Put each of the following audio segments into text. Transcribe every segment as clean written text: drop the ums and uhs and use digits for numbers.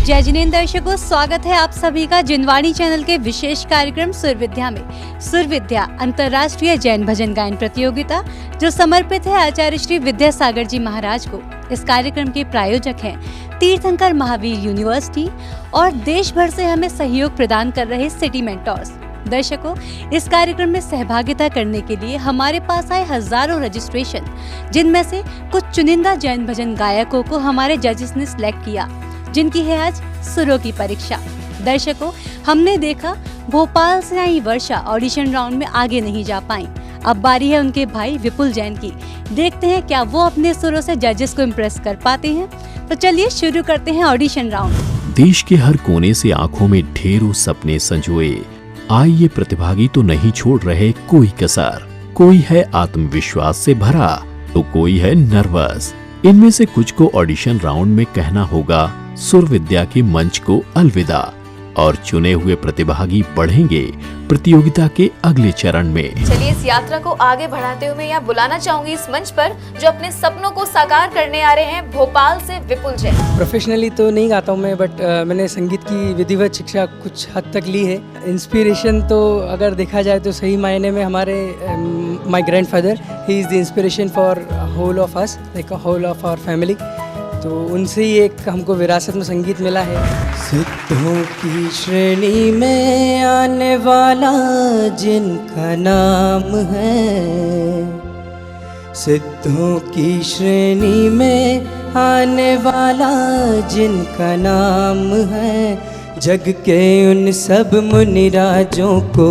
जय जिनेंद्र दर्शकों, स्वागत है आप सभी का जिनवाणी चैनल के विशेष कार्यक्रम सुर विद्या में। सुर विद्या अंतर्राष्ट्रीय जैन भजन गायन प्रतियोगिता जो समर्पित है आचार्य श्री विद्यासागर जी महाराज को। इस कार्यक्रम के प्रायोजक हैं तीर्थंकर महावीर यूनिवर्सिटी और देश भर से हमें सहयोग प्रदान कर रहे सिटी मेंटोर्स। दर्शकों, इस कार्यक्रम में सहभागिता करने के लिए हमारे पास आए हजारों रजिस्ट्रेशन, जिनमें से कुछ चुनिंदा जैन भजन गायकों को हमारे जजेस ने सिलेक्ट किया, जिनकी है आज सुरों की परीक्षा। दर्शकों, हमने देखा भोपाल से आई वर्षा ऑडिशन राउंड में आगे नहीं जा पाई। अब बारी है उनके भाई विपुल जैन की। देखते हैं क्या वो अपने सुरों से जजेस को इम्प्रेस कर पाते हैं। तो चलिए शुरू करते हैं ऑडिशन राउंड। देश के हर कोने से आंखों में ढेरों सपने संजोए आए ये प्रतिभागी तो नहीं छोड़ रहे कोई कसर। कोई है आत्मविश्वास से भरा तो कोई है नर्वस। इनमें से कुछ को ऑडिशन राउंड में कहना होगा सुर विद्या के मंच को अलविदा, और चुने हुए प्रतिभागी बढ़ेंगे प्रतियोगिता के अगले चरण में। चलिए इस यात्रा को आगे बढ़ाते हुए मैं यहाँ बुलाना चाहूंगी इस मंच पर जो अपने सपनों को साकार करने आ रहे हैं भोपाल से विपुल जैन। प्रोफेशनली तो नहीं गाता हूँ मैं, बट मैंने संगीत की विधिवत शिक्षा कुछ हद तक ली है। इंस्पिरेशन तो अगर देखा जाए तो सही मायने में हमारे my grandfather, he is the inspiration for whole of us, like a whole of our family. तो उनसे ही एक हमको विरासत में संगीत मिला है। सिद्धों की श्रेणी में आने वाला जिनका नाम है, सिद्धों की श्रेणी में आने वाला जिनका नाम है, जग के उन सब मुनिराजों को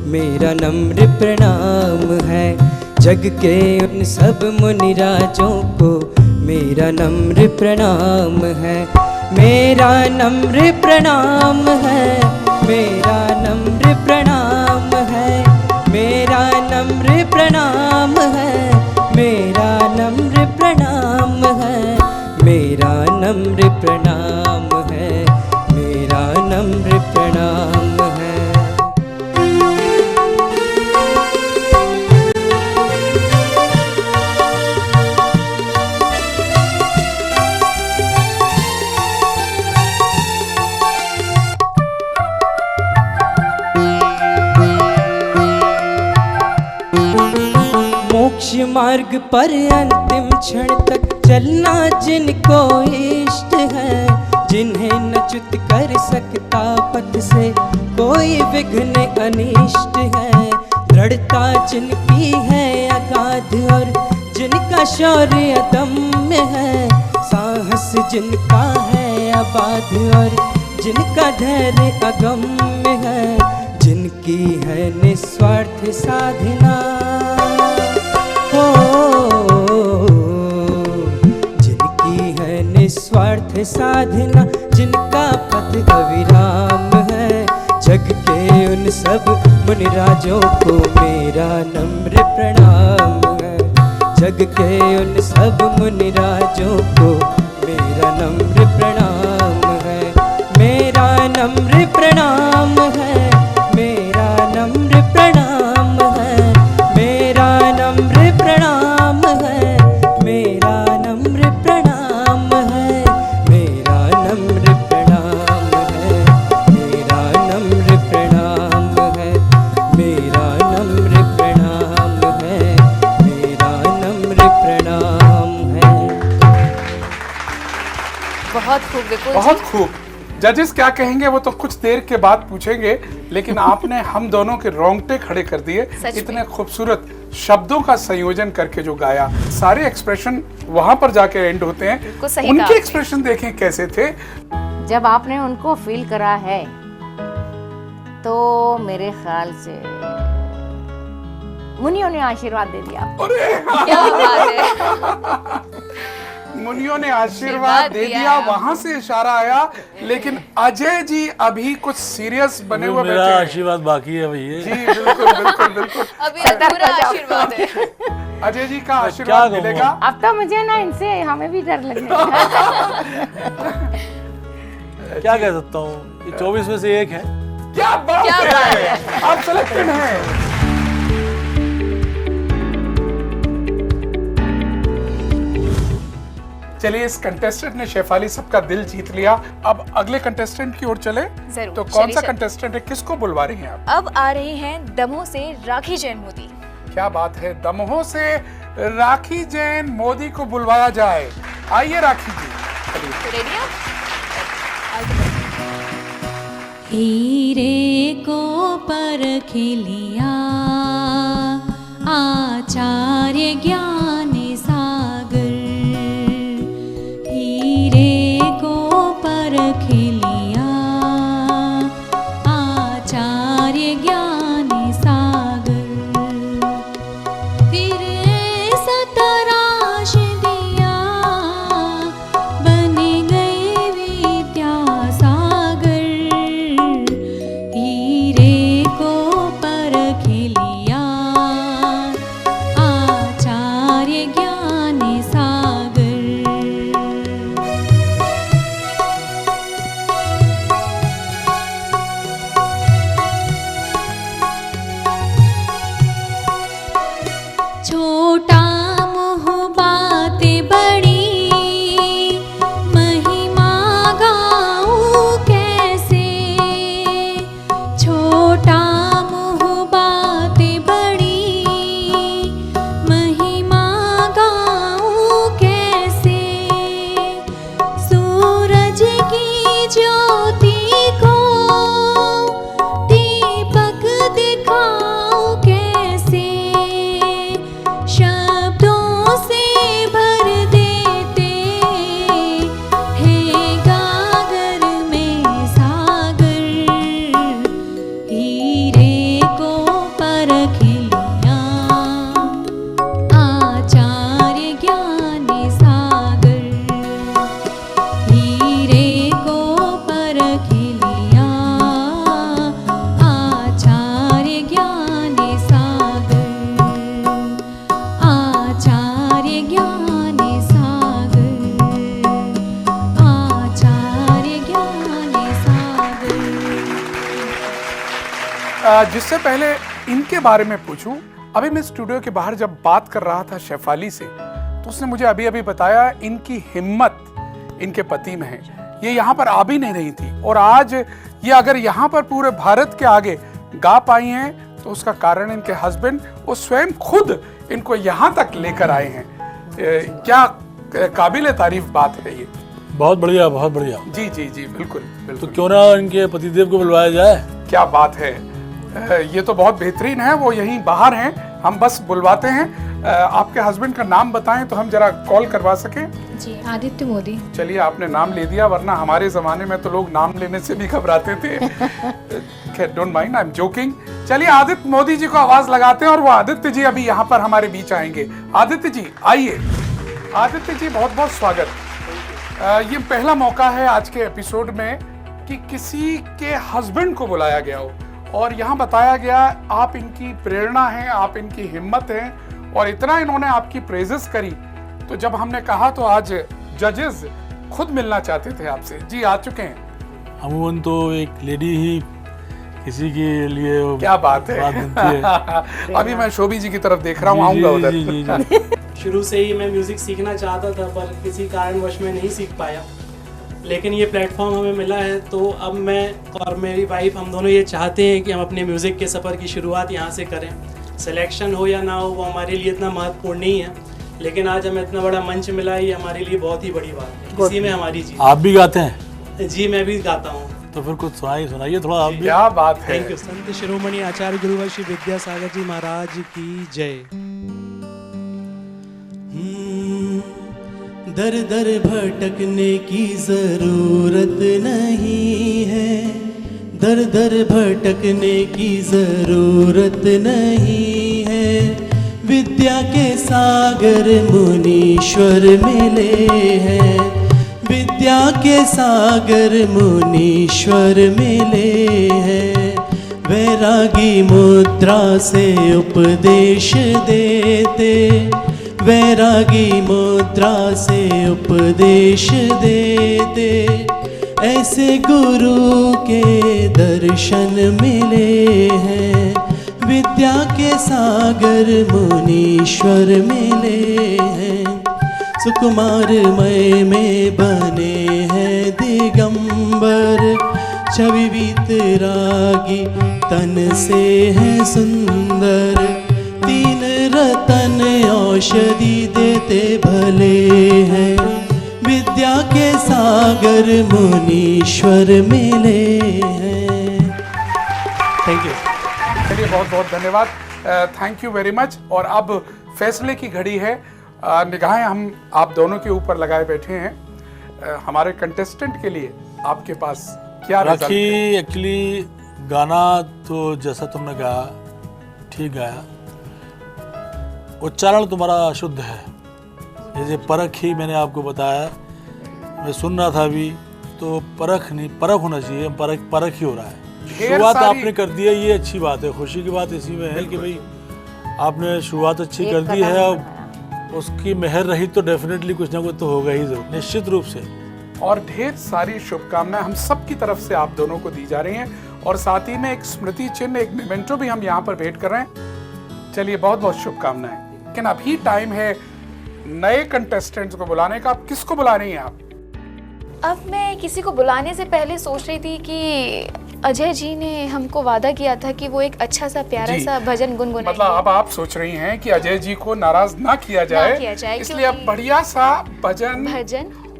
मेरा नम्र प्रणाम है। जग के उन सब मुनिराजों को मेरा नम्र प्रणाम है। मेरा नम्र प्रणाम है, मेरा नम्र प्रणाम है, मेरा नम्र प्रणाम है, मेरा नम्र प्रणाम है, मेरा नम्र प्रणाम है, मेरा नम्र प्रणाम है। मोक्ष मार्ग पर अंतिम क्षण तक चलना जिनको इष्ट है, जिन्हें न च्युत कर सकता पथ से कोई विघ्न अनिष्ट है। दृढ़ता जिनकी है अगाध और जिनका शौर्य अदम्य है, साहस जिनका है अबाध और जिनका धैर्य अगम्य है, जिनकी है निस्वार्थ साधना जिनकी है निस्वार्थ साधना, जिनका पथ अविराम है, जग के उन सब मुनिराजों को मेरा नम्र प्रणाम है। जग के उन सब मुनिराजों को मेरा नम्र प्रणाम है। मेरा नम्र प्रणाम है, मेरा नम्र प्रणाम है, मेरा नम्र प्रणाम है, मेरा नम्र प्रणाम है, मेरा नम्र प्रणाम है, मेरा नम्र प्रणाम है, मेरा नम्र प्रणाम है, मेरा नम्र प्रणाम है। बहुत खूब विपुल, बहुत खूब। जजेस क्या कहेंगे वो तो कुछ देर के बाद पूछेंगे, लेकिन आपने हम दोनों के रोंगटे खड़े कर दिए। इतने खूबसूरत शब्दों का संयोजन करके जो गाया, सारे एक्सप्रेशन वहां पर जाके एंड होते हैं। उनके एक्सप्रेशन देखें कैसे थे। जब आपने उनको फील करा है तो मेरे ख्याल से मुनियों ने आशीर्वाद दे दिया। क्या बात है। मुनियों ने आशीर्वाद दे दिया, वहां से इशारा आया। लेकिन अजय जी अभी कुछ सीरियस बने हुए बैठे हैं। आशीर्वाद बाकी है भैया। जी बिल्कुल बिल्कुल बिल्कुल। अभी पूरा आशीर्वाद है। अजय जी का क्या आशीर्वाद कहूँगा? मिलेगा। अब तो मुझे ना इनसे हमें भी डर लगेगा। क्या कह सकता हूँ, ये 24 में से एक है। क्या बात है, आप सिलेक्टेड हैं। चलिए, इस कंटेस्टेंट ने शेफाली सबका दिल जीत लिया। अब अगले कंटेस्टेंट की ओर चले। जरूर, तो कौन सा चलिए। कंटेस्टेंट है, किसको बुलवा रही हैं आप? अब आ रही हैं दमोह से राखी जैन मोदी। क्या बात है, दमोह से राखी जैन मोदी को बुलवाया जाए। आइए राखी जी। चलिए। रेडी आप? हीरे को परख लिया आचार्य ज्ञान सागर, हीरे को परख लिया आचार्य ज्ञान सागर, फिर ऐसा तराश दिया बन गई विद्या सागर, हीरे को परख लिया आचार्य ज्ञान सागर। छोटा मोह बातें बड़ी महिमा गाऊं कैसे, छोटा मोह बातें बड़ी महिमा गाऊं कैसे, सूरज की ज्योति को दीपक दिखाऊं कैसे, शब्दों से भर देते हैं गागर में सागर, हीरे को परख लिया आचार्य ज्ञान सागर, हीरे को परख लिया आचार्य ज्ञान सागर, आचार्य ज्ञान सागर, आचार्य ज्ञान सागर। जिससे पहले इनके बारे में पूछूं, अभी मैं स्टूडियो के बाहर जब बात कर रहा था शेफाली से, तो उसने मुझे अभी अभी बताया इनकी हिम्मत इनके पति में है। ये यहाँ पर आ भी नहीं रही थी, और आज ये अगर यहाँ पर पूरे भारत के आगे गा पाई हैं, तो उसका कारण इनके हस्बैंड वो स्वयं खुद इनको यहाँ तक लेकर आए हैं। क्या काबिल तारीफ बात है ये। बहुत बढ़िया, बहुत बढ़िया। जी जी जी, बिल्कुल तो बिल्कुल। क्यों ना इनके पतिदेव को बुलवाया जाए। क्या बात है, ये तो बहुत बेहतरीन है। वो यहीं बाहर हैं, हम बस बुलवाते हैं। आपके हस्बैंड का नाम बताएं तो हम जरा कॉल करवा सकें। जी, आदित्य मोदी। चलिए, आपने नाम ले दिया, वरना हमारे जमाने में तो लोग नाम लेने से भी घबराते थे। खैर, don't mind, I am joking. चलिए, आदित्य मोदी जी को आवाज लगाते हैं, और वो आदित्य जी अभी यहाँ पर हमारे बीच आएंगे। आदित्य जी आइए। आदित्य जी, बहुत बहुत स्वागत। ये पहला मौका है आज के एपिसोड में कि किसी के हस्बैंड को बुलाया गया हो, और यहाँ बताया गया आप इनकी प्रेरणा हैं, आप इनकी हिम्मत हैं, और इतना इन्होंने आपकी प्रेजेस करी। तो जब हमने कहा तो आज जजेस खुद मिलना चाहते थे आपसे। जी, आ चुके हैं। अमूमन तो एक लेडी ही किसी के लिए क्या बात है। बनती है। अभी मैं शोभी जी की तरफ देख रहा हूँ, जी, आऊंगा जी, उधर। जी, जी, जी। शुरू से ही मैं म्यूज़िक सीखना चाहता था, पर किसी कारणवश में नहीं सीख पाया, लेकिन ये प्लेटफॉर्म हमें मिला है। तो अब मैं और मेरी वाइफ, हम दोनों ये चाहते हैं कि हम अपने म्यूज़िक के सफ़र की शुरुआत यहाँ से करें। सिलेक्शन हो या ना हो, वो हमारे लिए इतना महत्वपूर्ण नहीं है, लेकिन आज हमें इतना बड़ा मंच मिला है, ये हमारे लिए बहुत ही बड़ी बात है। इसी में हमारी जीत। आप भी गाते हैं? जी, मैं भी गाता हूँ। तो फिर कुछ सुनाइए थोड़ा आप भी। क्या बात है। Thank you. संत शिरोमणि आचार्य गुरुवर श्री विद्यासागर जी महाराज की जय। दर दर भटकने की जरूरत नहीं है, दर दर भटकने की जरूरत नहीं है, विद्या के सागर मुनीश्वर मिले हैं, विद्या के सागर मुनीश्वर मिले हैं, वैरागी मुद्रा से उपदेश देते, वैरागी मुद्रा से उपदेश देते, ऐसे गुरु के दर्शन मिले हैं। विद्या के सागर मुनीश्वर मिले हैं। सुकुमारमय में बने हैं दिगंबर, छवि वीतरागी तन से है सुंदर। तीन रतन औषधि देते भले हैं, विद्या के सागर मुनीश्वर मिले हैं। Thank you. चलिए बहुत बहुत धन्यवाद, थैंक यू वेरी मच। और अब फैसले की घड़ी है। निगाहें हम आप दोनों के ऊपर लगाए बैठे हैं। हमारे कंटेस्टेंट के लिए आपके पास क्या राखी, एक्चुअली गाना तो जैसा तुमने गाया ठीक गाया, उच्चारण तुम्हारा शुद्ध है। जैसे परख ही मैंने आपको बताया, मैं सुन रहा था अभी, तो परख नहीं, परख होना चाहिए, परख ही हो रहा है। शुरुआत आपने कर दी है, ये अच्छी बात है। खुशी की बात इसी में है कि भाई आपने शुरुआत अच्छी कर दी है, और उसकी मेहर रही तो डेफिनेटली कुछ ना कुछ तो होगा ही जरूर, निश्चित रूप से। और ढेर सारी शुभकामनाएं हम सब की तरफ से आप दोनों को दी जा रही हैं, और साथ ही में एक स्मृति चिन्ह, एक मेमेंटो भी हम यहाँ पर भेंट कर रहे हैं। चलिए बहुत बहुत शुभकामनाएं। लेकिन अभी टाइम है नए कंटेस्टेंट्स को बुलाने का। आप किसको बुला रही हैं आप? अब मैं किसी को बुलाने से पहले सोच रही थी कि अजय जी ने हमको वादा किया था कि वो एक अच्छा सा प्यारा सा भजन गुनगुनाएंगे। मतलब अब आप सोच रही हैं कि अजय जी को नाराज ना किया जाए, इसलिए अब बढ़िया सा भजन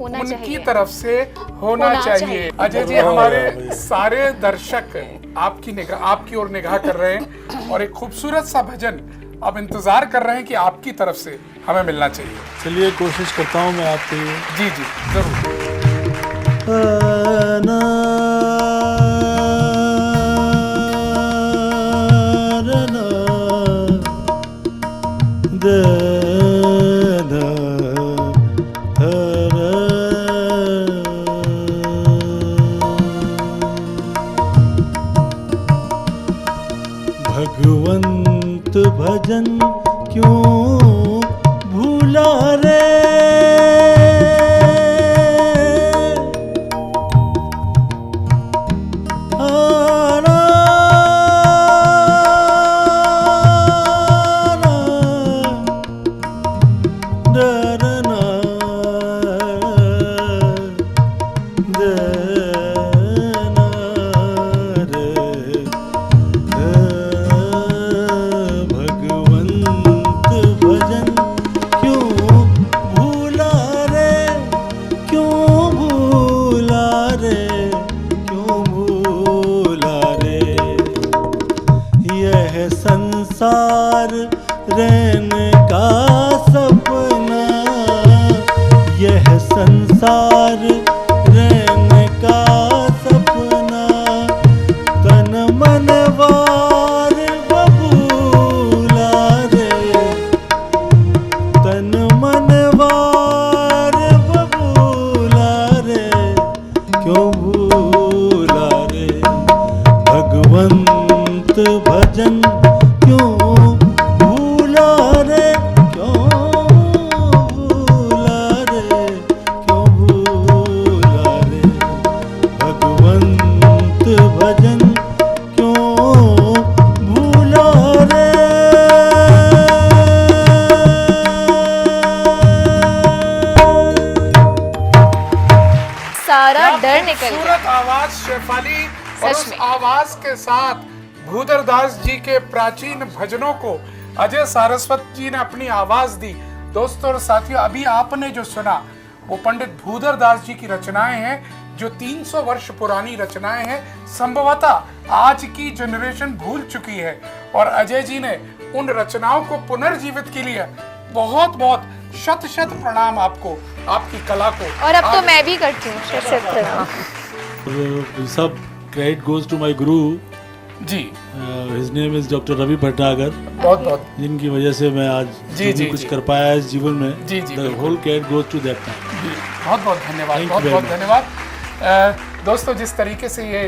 होना उनकी चाहिए, तरफ से होना चाहिए। अजय जी, हमारे सारे दर्शक आपकी ओर निगाह कर रहे हैं, और एक खूबसूरत सा भजन अब इंतजार कर रहे हैं कि आपकी तरफ से हमें मिलना चाहिए। चलिए कोशिश करता हूँ मैं आपके लिए। जी जी जरूर। भगवंत भजन क्यों भूला रे, संसार रहने का सपना, यह संसार रहने का सपना, तन मन वार बबूला रे, तन मन वार बबूला रे, क्यों भूला रे, भगवंत भजन क्यों भूला रे, क्यों भूला रे, क्यों भूला रे, भगवंत भजन क्यों भूला रे। सारा डर निकल गया। खूबसूरत आवाज शेफाली, और उस आवाज के साथ भूधर दास जी के प्राचीन भजनों को अजय सारस्वत जी ने अपनी आवाज दी। दोस्तों और साथियों, अभी आपने जो सुना वो पंडित भूधर दास जी की रचनाएं हैं, जो 300 वर्ष पुरानी रचनाएं हैं। संभवतः आज की जनरेशन भूल चुकी है, और अजय जी ने उन रचनाओं को पुनर्जीवित के लिए बहुत बहुत शत शत प्रणाम आपको, आपकी कला को। और अब तो मैं भी करती हूँ शत शत प्रणाम। सब credit goes to my guru ji. His name is doctor Ravi Bhatnagar, बहुत बहुत, जिनकी वजह से मैं आज कुछ कर पाया इस जीवन में। जी जी, the whole credit goes to that. बहुत बहुत धन्यवाद, बहुत बहुत धन्यवाद। दोस्तों, जिस तरीके से ये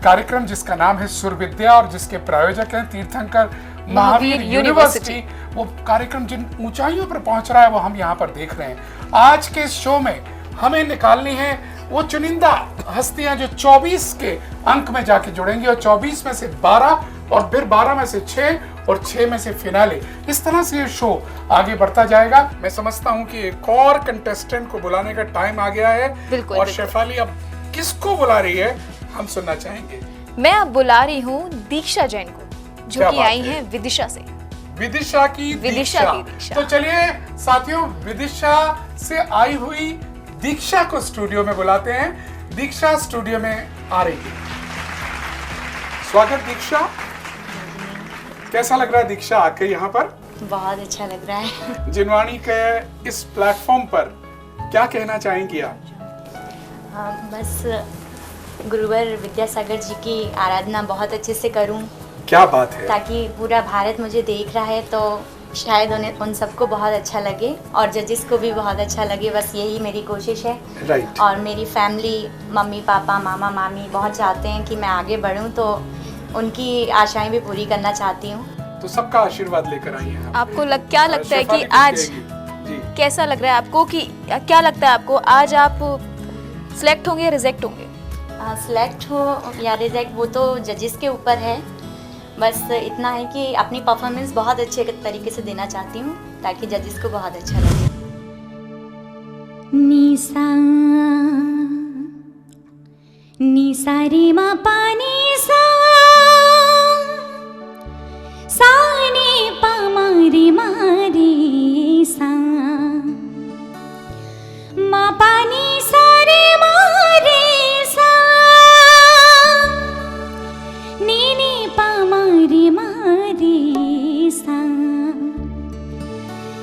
कार्यक्रम जिसका नाम है सुर विद्या और जिसके प्रायोजक हैं तीर्थंकर महावीर यूनिवर्सिटी। वो कार्यक्रम जिन ऊंचाइयों पर पहुंच रहा है वो हम यहाँ पर देख रहे हैं। आज के इस शो में हमें निकालनी है वो चुनिंदा हस्तियां जो 24 के अंक में जाके जुड़ेंगी और 24 में से 12 और फिर 12 में से 6 और 6 में से फिनाले। इस तरह से ये शो आगे बढ़ता जाएगा। मैं समझता हूँ कि एक और कंटेस्टेंट को बुलाने का टाइम आ गया है। बिल्कुल, और बिल्कुल। शेफाली अब किसको बुला रही है हम सुनना चाहेंगे। मैं अब बुला रही हूँ दीक्षा जैन को, जो क्या कि बात आई है? हैं विदिशा से। विदिशा की विदिशा की दीक्षा। तो चलिए साथियों, विदिशा से आई हुई दीक्षा को स्टूडियो में बुलाते हैं। दीक्षा स्टूडियो में आ रही है। स्वागत दीक्षा। कैसा लग रहा है दीक्षा आके यहाँ पर? बहुत अच्छा लग रहा है। जिनवाणी के इस प्लेटफॉर्म पर क्या कहना चाहेंगी आप? बस गुरुवर विद्यासागर जी की आराधना बहुत अच्छे से करूं, क्या बात है। ताकि पूरा भारत मुझे देख रहा है तो शायद उन सबको बहुत अच्छा लगे और जजेस को भी बहुत अच्छा लगे। बस यही मेरी कोशिश है। राइट। और मेरी फैमिली, मम्मी पापा, मामा मामी बहुत चाहते हैं कि मैं आगे बढ़ूं, तो उनकी आशाएं भी पूरी करना चाहती हूं। तो सबका आशीर्वाद लेकर आई हैं आप। आपको क्या लगता है कि शेफाली आज कुछ कहेगी? जी। कैसा लग रहा है आपको, कि क्या लगता है आपको आज आप सिलेक्ट होंगे या रिजेक्ट होंगे? सिलेक्ट हो या रिजेक्ट वो तो जजेस के ऊपर है। बस इतना है कि अपनी परफॉर्मेंस बहुत अच्छे तरीके से देना चाहती हूँ ताकि जजेस को बहुत अच्छा लगे। निसा निसा रे मा पा निसा सा नी पा मा रे मा रे सा मा पा नी सा रे मा रे सा नी नी पा मा रे मा रे सा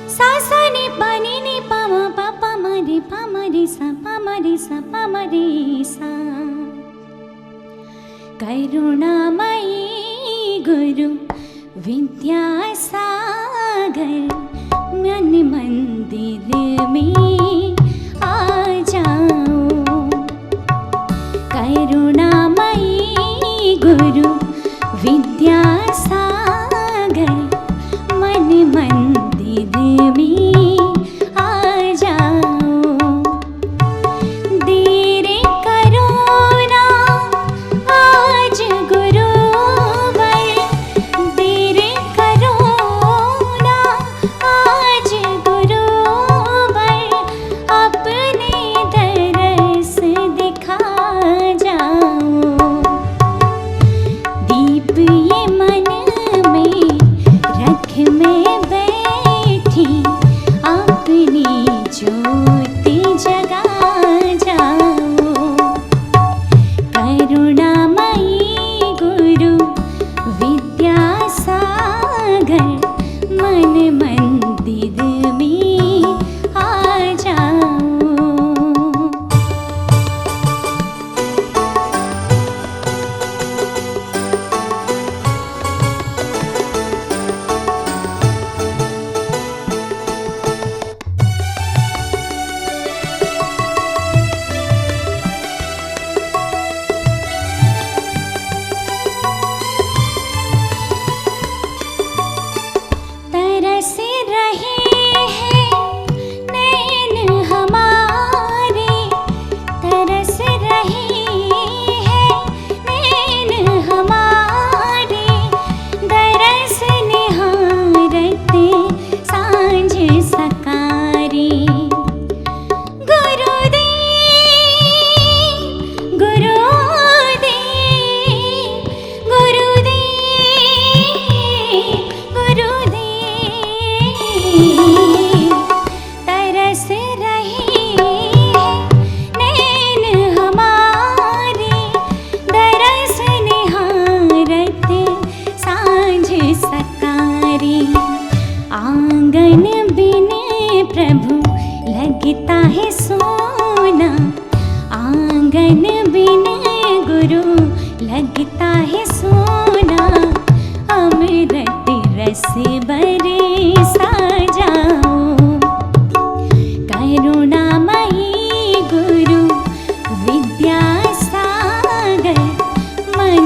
सा नी पा नी पा मा पा मा रे सा पा मा रे सा पा मा रे सा। करुणामयी गुरु विद्यासागर मन मंदिर में आ जाओ। करुणामयी गुरु विद्यासागर मन मंदिर में आ जाओ। देर करो ना आज गुरुवर, देर करो ना आज गुरुवर, अपने दरस दिखा जाओ। दीप ये मन में रख मैं बैठी, अपनी ज्योति जगा जाओ। करुणामयी गुरु विद्यासागर मन मंदिर में आ जाओ। तरस रहे हैं नैन हमारे, तरस रहे हैं नैन हमारे, दरस निहारते सांझ सकारे। गुरुदेव गुरुदेव गुरुदेव गुरुदेव, तरस रहे हैं नैन हमारे, दरस निहारते सांझ सकारे। आंगन बिन प्रभु लगता है सोना, आंगन बिन गुरु लगता है सोना। अमृत रस बरसा जाओ। करुणामयी गुरु विद्यासागर मन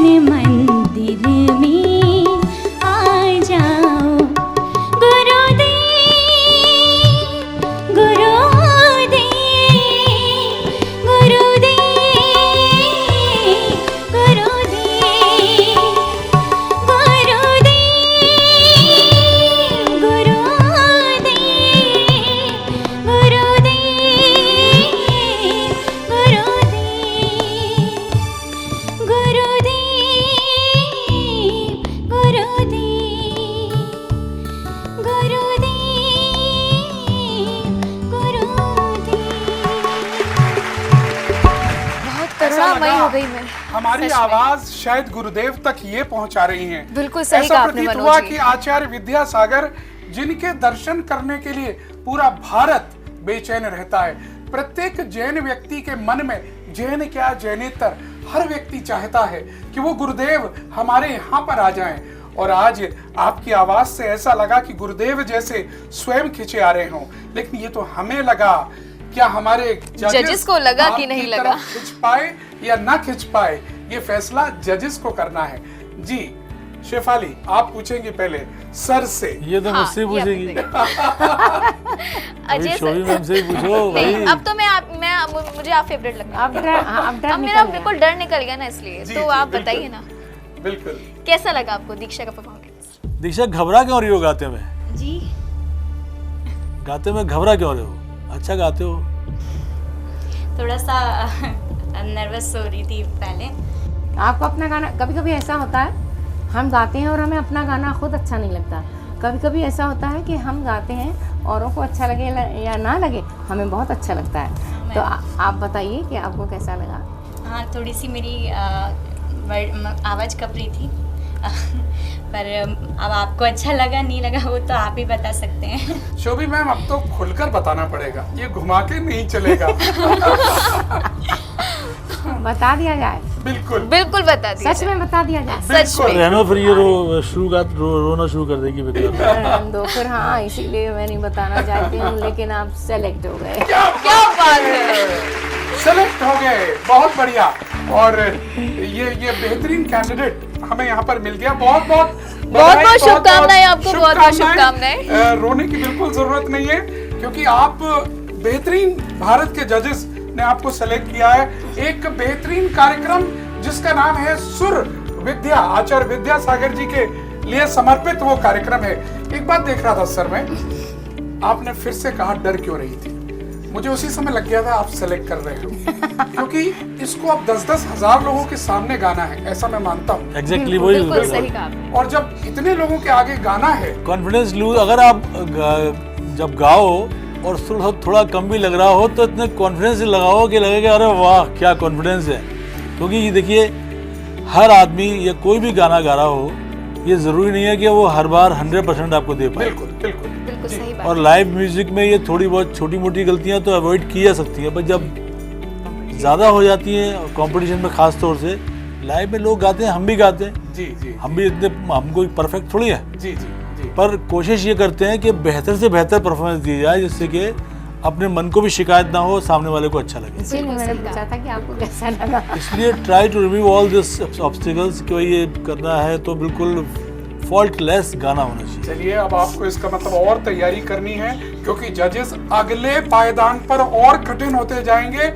सुरमई हो गई मैं। हमारी सच में। आवाज शायद गुरुदेव तक ये पहुंचा रही है। बिल्कुल सही ऐसा कहा आपने प्रतीत मनोज हुआ जी। कि आचार्य विद्यासागर जिनके दर्शन करने के लिए पूरा भारत बेचैन रहता है। प्रत्येक जैन व्यक्ति के मन में, जैन क्या जैनेतर, हर व्यक्ति चाहता है कि वो गुरुदेव हमारे यहाँ पर आ जाएं। और आज आपकी आवाज से ऐसा लगा कि गुरुदेव जैसे स्वयं खिंचे आ रहे हों। लेकिन ये तो हमें लगा, क्या हमारे जजेस को लगा कि नहीं आपकी लगा? तरफ खिंच पाए या ना खिंच पाए, ये फैसला जजेस को करना है। जी शेफाली, आप पूछेंगे पहले सर से। ये तो मुझसे पूछेगी। अजय शोभी मैम से ही पूछो भाई। नहीं, अब तो मुझे आप फेवरेट लग रहे अब डर अब मेरा बिल्कुल डर निकल गया ना, इसलिए जी, तो जी, आप बिल्कुल। बताइए ना बिल्कुल। कैसा लगा आपको दीक्षा का परफॉर्मेंस? दीक्षा घबरा क्यों रही हो गाते में? जी गाते में घबरा क्यों रहे हो? अच्छा गाते हो। थोड़ा सा नर्वस हो रही थी पहले। आपको अपना गाना, कभी कभी ऐसा होता है हम गाते हैं और हमें अपना गाना खुद अच्छा नहीं लगता। कभी कभी ऐसा होता है कि हम गाते हैं, औरों को अच्छा लगे या ना लगे, हमें बहुत अच्छा लगता है। तो आप बताइए कि आपको कैसा लगा? हाँ, थोड़ी सी मेरी आवाज़ कप रही थी पर अब आपको अच्छा लगा नहीं लगा वो तो आप ही बता सकते हैं। शोभी मैम, अब तो खुलकर बताना पड़ेगा, ये घुमा के नहीं चलेगा। बता दिया जाए। बिल्कुल बिल्कुल बता दिया सच में बता दिया जाए। सच में। रहना फिर ये रोना शुरू कर देगी बेटा। रहने दो फिर। हाँ, इसीलिए मैं नहीं बताना चाहती हूँ, लेकिन आप सेलेक्ट हो गए। क्या बात है, सेलेक्ट हो गए, बहुत बढ़िया। और ये बेहतरीन कैंडिडेट हमें यहाँ पर मिल गया। बहुत बहुत शुभकामनाएं आपको, बहुत बहुत शुभकामनाएं। रोने की बिल्कुल जरूरत नहीं है, क्योंकि आप बेहतरीन, भारत के जजेस ने आपको सेलेक्ट किया है। एक बेहतरीन कार्यक्रम जिसका नाम है सुर विद्या, आचार्य विद्यासागर जी के लिए समर्पित वो कार्यक्रम है। एक बात देख रहा था सर मैं, आपने फिर से कहा डर क्यों रही थी। मुझे उसी समय लग गया था आप सेलेक्ट कर रहे हो, क्योंकि इसको अब 10-10 हजार लोगों के सामने गाना है, ऐसा मैं मानता हूँ। एग्जैक्टली वही बिल्कुल सही कहा आपने। और जब इतने लोगों के आगे गाना है, कॉन्फिडेंस लूज। अगर आप जब गाओ और सुर थोड़ा कम भी लग रहा हो तो इतने कॉन्फिडेंस से लगाओ कि लगेगा अरे वाह क्या कॉन्फिडेंस है। क्योंकि ये देखिए, हर आदमी या कोई भी गाना गा रहा हो, ये जरूरी नहीं है कि वो हर बार 100% आपको दे पाए। बिल्कुल बिल्कुल बिल्कुल सही बात। और लाइव म्यूजिक में ये थोड़ी बहुत छोटी मोटी गलतियां तो अवॉइड की जा सकती हैं, पर जब ज़्यादा हो जाती हैं कंपटीशन में, खास तौर से लाइव में लोग गाते हैं, हम भी गाते हैं। जी जी हम भी इतने, हम कोई परफेक्ट थोड़ी है। जी जी जी। पर कोशिश ये करते हैं कि बेहतर से बेहतर परफॉर्मेंस दी जाए, जिससे कि अपने मन को भी शिकायत ना हो, सामने वाले को अच्छा लगे। इसीलिए मैंने पूछा था कि आपको कैसा लगा। इसलिए try to remove all this obstacles कि ये करना है तो बिल्कुल फॉल्टलेस गाना होना चाहिए। चलिए, अब आपको इसका मतलब और तैयारी करनी है, क्योंकि जजेस अगले पायदान पर और कठिन होते जाएंगे।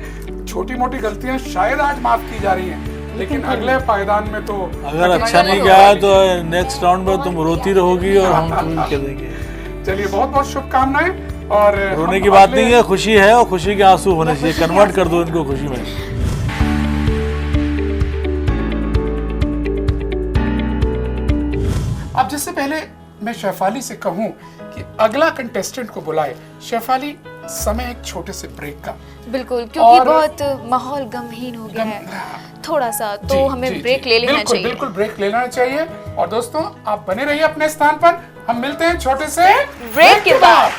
छोटी मोटी गलतियां शायद आज माफ की जा रही हैं, लेकिन अगले पायदान में तो अगर अच्छा नहीं गाया तो नेक्स्ट राउंड में तुम रोती रहोगी और हम तुम्हें कह देंगे। चलिए, बहुत बहुत शुभकामनाएं। और रोने की बात नहीं है, खुशी है और खुशी के आंसू होने चाहिए। कन्वर्ट कर दो इनको खुशी में। अब जिससे पहले मैं शेफाली से कहूं कि अगला कंटेस्टेंट को बुलाए, शेफाली समय एक छोटे से ब्रेक का। बिल्कुल, क्योंकि और- बहुत माहौल गमहीन हो गया है थोड़ा सा, तो हमें ब्रेक ले लेना चाहिए। बिल्कुल ब्रेक ले लेना चाहिए। और दोस्तों, आप बने रहिए अपने स्थान पर, हम मिलते हैं छोटे से ब्रेक के बाद।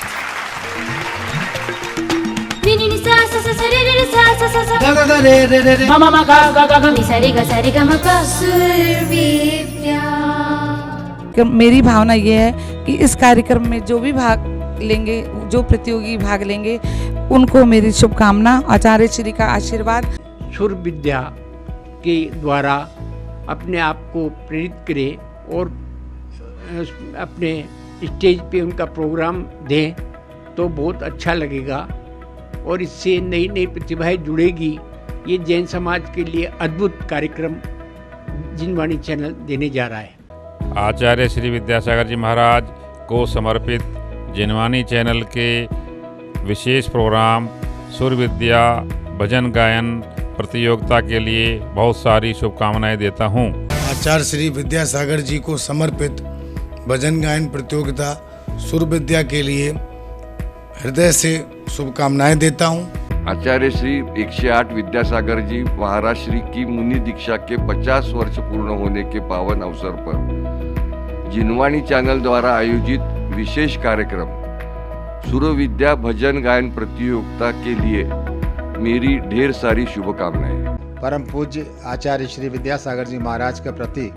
मेरी भावना ये है कि इस कार्यक्रम में जो भी भाग लेंगे, जो प्रतियोगी भाग लेंगे, उनको मेरी शुभकामना, आचार्य श्री का आशीर्वाद। सुर विद्या के द्वारा अपने आप को प्रेरित करें और अपने स्टेज पे उनका प्रोग्राम दें तो बहुत अच्छा लगेगा और इससे नई नई प्रतिभाएं जुड़ेगी। ये जैन समाज के लिए अद्भुत कार्यक्रम जिनवाणी चैनल देने जा रहा है। आचार्य श्री विद्यासागर जी महाराज को समर्पित जिनवाणी चैनल के विशेष प्रोग्राम सुर विद्या भजन गायन प्रतियोगिता के लिए बहुत सारी शुभकामनाएं देता हूं। आचार्य श्री विद्यासागर जी को समर्पित भजन गायन प्रतियोगिता सुर विद्या के लिए हृदय से शुभकामनाएं देता हूं। आचार्य श्री 108 विद्यासागर जी महाराज श्री की मुनि दीक्षा के 50 वर्ष पूर्ण होने के पावन अवसर पर जिनवाणी चैनल द्वारा आयोजित विशेष कार्यक्रम सूर्यविद्या भजन गायन प्रतियोगिता के लिए मेरी ढेर सारी शुभकामनाएं। परम पूज्य आचार्य श्री विद्यासागर जी महाराज के प्रति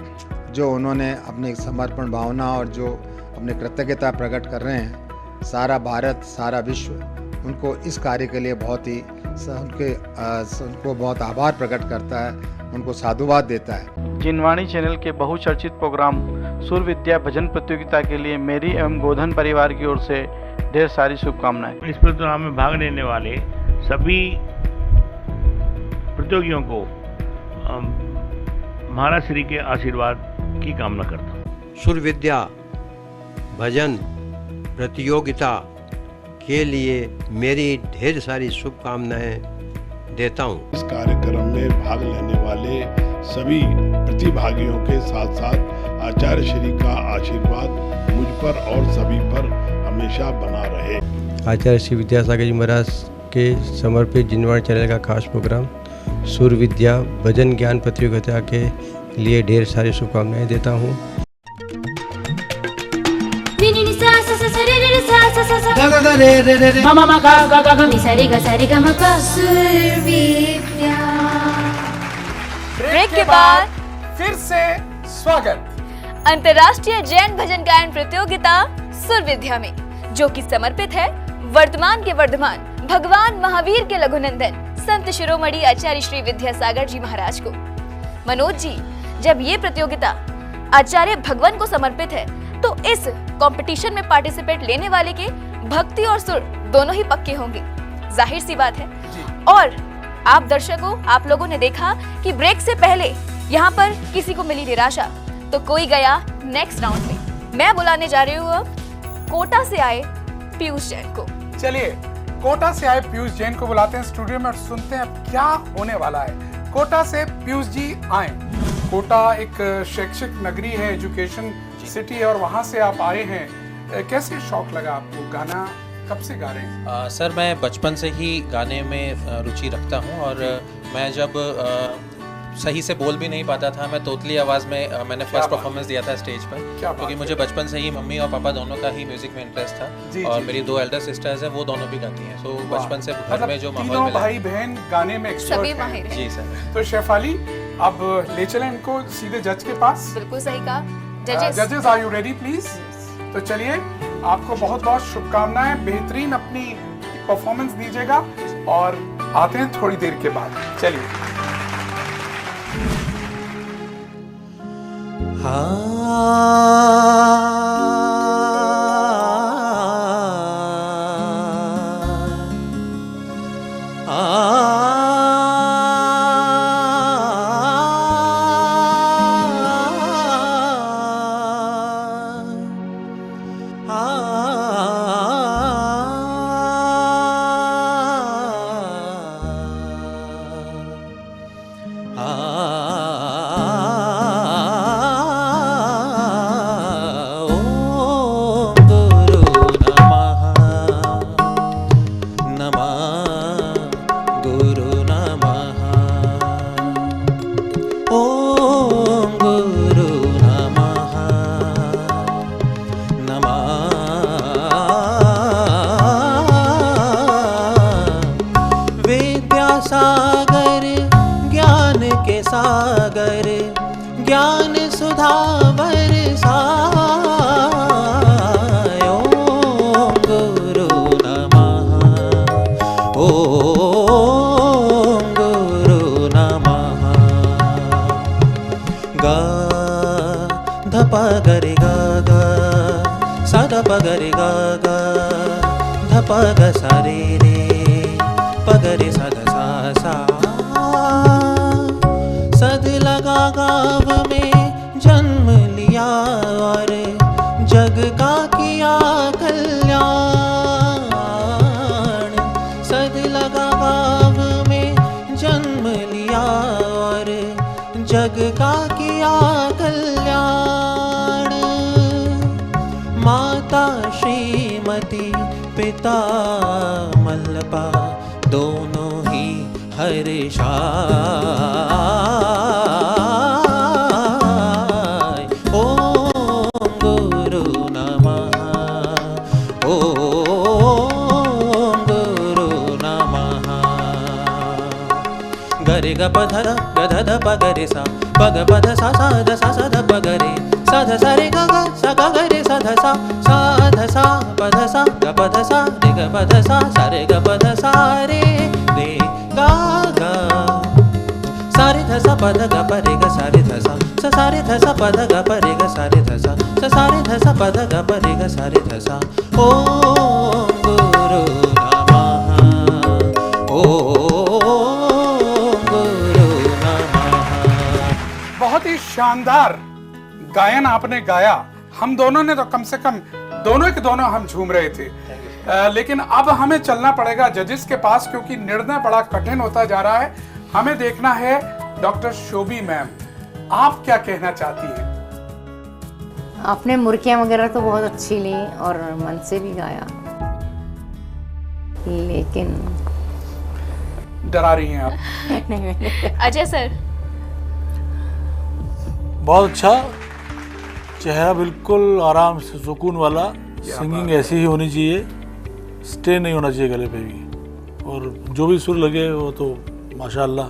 जो उन्होंने अपनी समर्पण भावना और जो अपनी कृतज्ञता प्रकट कर रहे हैं, सारा भारत सारा विश्व उनको इस कार्य के लिए बहुत ही उनको बहुत आभार प्रकट करता है, उनको साधुवाद देता है। जिनवाणी चैनल के बहुचर्चित प्रोग्राम सूर्यविद्या भजन प्रतियोगिता के लिए मेरी एवं गोधन परिवार की ओर से ढेर सारी शुभकामनाएं। इस प्रोग्राम में भाग लेने वाले सभी प्रतियोगियों को महाराज श्री के आशीर्वाद की कामना करता हूँ। सूर्यविद्या भजन प्रतियोगिता के लिए मेरी ढेर सारी शुभकामनाएं देता हूँ। इस कार्यक्रम में भाग लेने वाले सभी प्रतिभागियों के साथ साथ आचार्य श्री का आशीर्वाद मुझ पर और सभी पर हमेशा बना रहे। आचार्य श्री विद्यासागर जी महाराज के समर्पित जिनवाणी चैनल का खास प्रोग्राम सूर्यविद्या भजन ज्ञान प्रतियोगिता के लिए ढेर सारी शुभकामनाएं देता हूँ। ब्रेक के बाद फिर से स्वागत अंतर्राष्ट्रीय जैन भजन गायन प्रतियोगिता सूर्यविद्या में, जो कि समर्पित है वर्तमान के वर्धमान भगवान महावीर के लघुनंदन संत शिरोमणि आचार्य श्री विद्यासागर जी महाराज को। मनोज जी, जब ये प्रतियोगिता आचार्य भगवान को समर्पित है तो इस कंपटीशन में पार्टिसिपेट लेने वाले के भक्ति और सुर दोनों ही पक्के होंगे, जाहिर सी बात है। और आप दर्शकों, आप लोगों ने देखा कि ब्रेक से पहले यहाँ पर किसी को मिली निराशा तो कोई गया नेक्स्ट राउंड में। मैं बुलाने जा रही हूँ अब कोटा से आए पीयूष जैन को। चलिए कोटा से आए पीयूष जैन को बुलाते हैं स्टूडियो में और सुनते हैं क्या होने वाला है। कोटा से पीयूष जी आए। कोटा एक शैक्षिक नगरी है, एजुकेशन सिटी है और वहाँ से आप आए हैं। कैसे शौक लगा आपको? गाना कब से गा रहे हैं? सर, मैं बचपन से ही गाने में रुचि रखता हूँ और मैं जब सही से बोल भी नहीं पाता था, मैं तोतली आवाज़ में मैंने फर्स्ट परफॉर्मेंस दिया था स्टेज पर, क्योंकि मुझे बचपन से ही मम्मी और पापा दोनों का ही म्यूजिक में इंटरेस्ट था और मेरी 2 एल्डर सिस्टर्स हैं, वो दोनों भी गाती हैं। सो बचपन से घर में जो माहौल मिला, भाई बहन गाने में सभी माहिर हैं। जी सर। तो शेफाली, अब ले चलें इनको सीधे जज के पास। बिल्कुल सही कहा। जजेस, आर यू रेडी प्लीज? तो चलिए, आपको बहुत बहुत शुभकामनाएं, बेहतरीन अपनी परफॉर्मेंस दीजिएगा और आते हैं थोड़ी देर के बाद। चलिए। पिता मल्लपा दोनों हर्षाय। ओम गुरु नमः। ओम गुरु नमः। गरे ग प ध ग ध ध प ग रे सा प ग प ध सा सा ध सा सा ध प ग रे सा ध सा रे ग ग सा ग ग रे सा ध सा ध सा प ध सा ग प ध सा रे ग प ध सा रे ग प ध सा रे गा ग सा रे ध सा प ध ग प रे ग सा रे ध सा सा रे ध सा प ध ग प रे ग सा रे ध सा रे ध सा प ध ग प रे ग सा रे ध सा। ओम गुरु नमः। ओम गुरु नमः। बहुत ही शानदार गायन आपने गाया। हम दोनों ने तो कम से कम दोनों के दोनों हम झूम रहे थे। लेकिन अब हमें चलना पड़ेगा जजेस के पास, क्योंकि निर्णय बड़ा कठिन होता जा रहा है। हमें देखना है डॉक्टर शोभी मैम, आप क्या कहना चाहती हैं? आपने मुर्कियाँ वगैरह तो बहुत अच्छी ली और मन से भी गाया, लेकिन डरा रही हैं आप। अजय सर, बहुत अच्छा, चेहरा बिल्कुल आराम से सुकून वाला। सिंगिंग ऐसी ही होनी चाहिए, स्टे नहीं होना चाहिए गले पे भी, और जो भी सुर लगे वो तो माशाल्लाह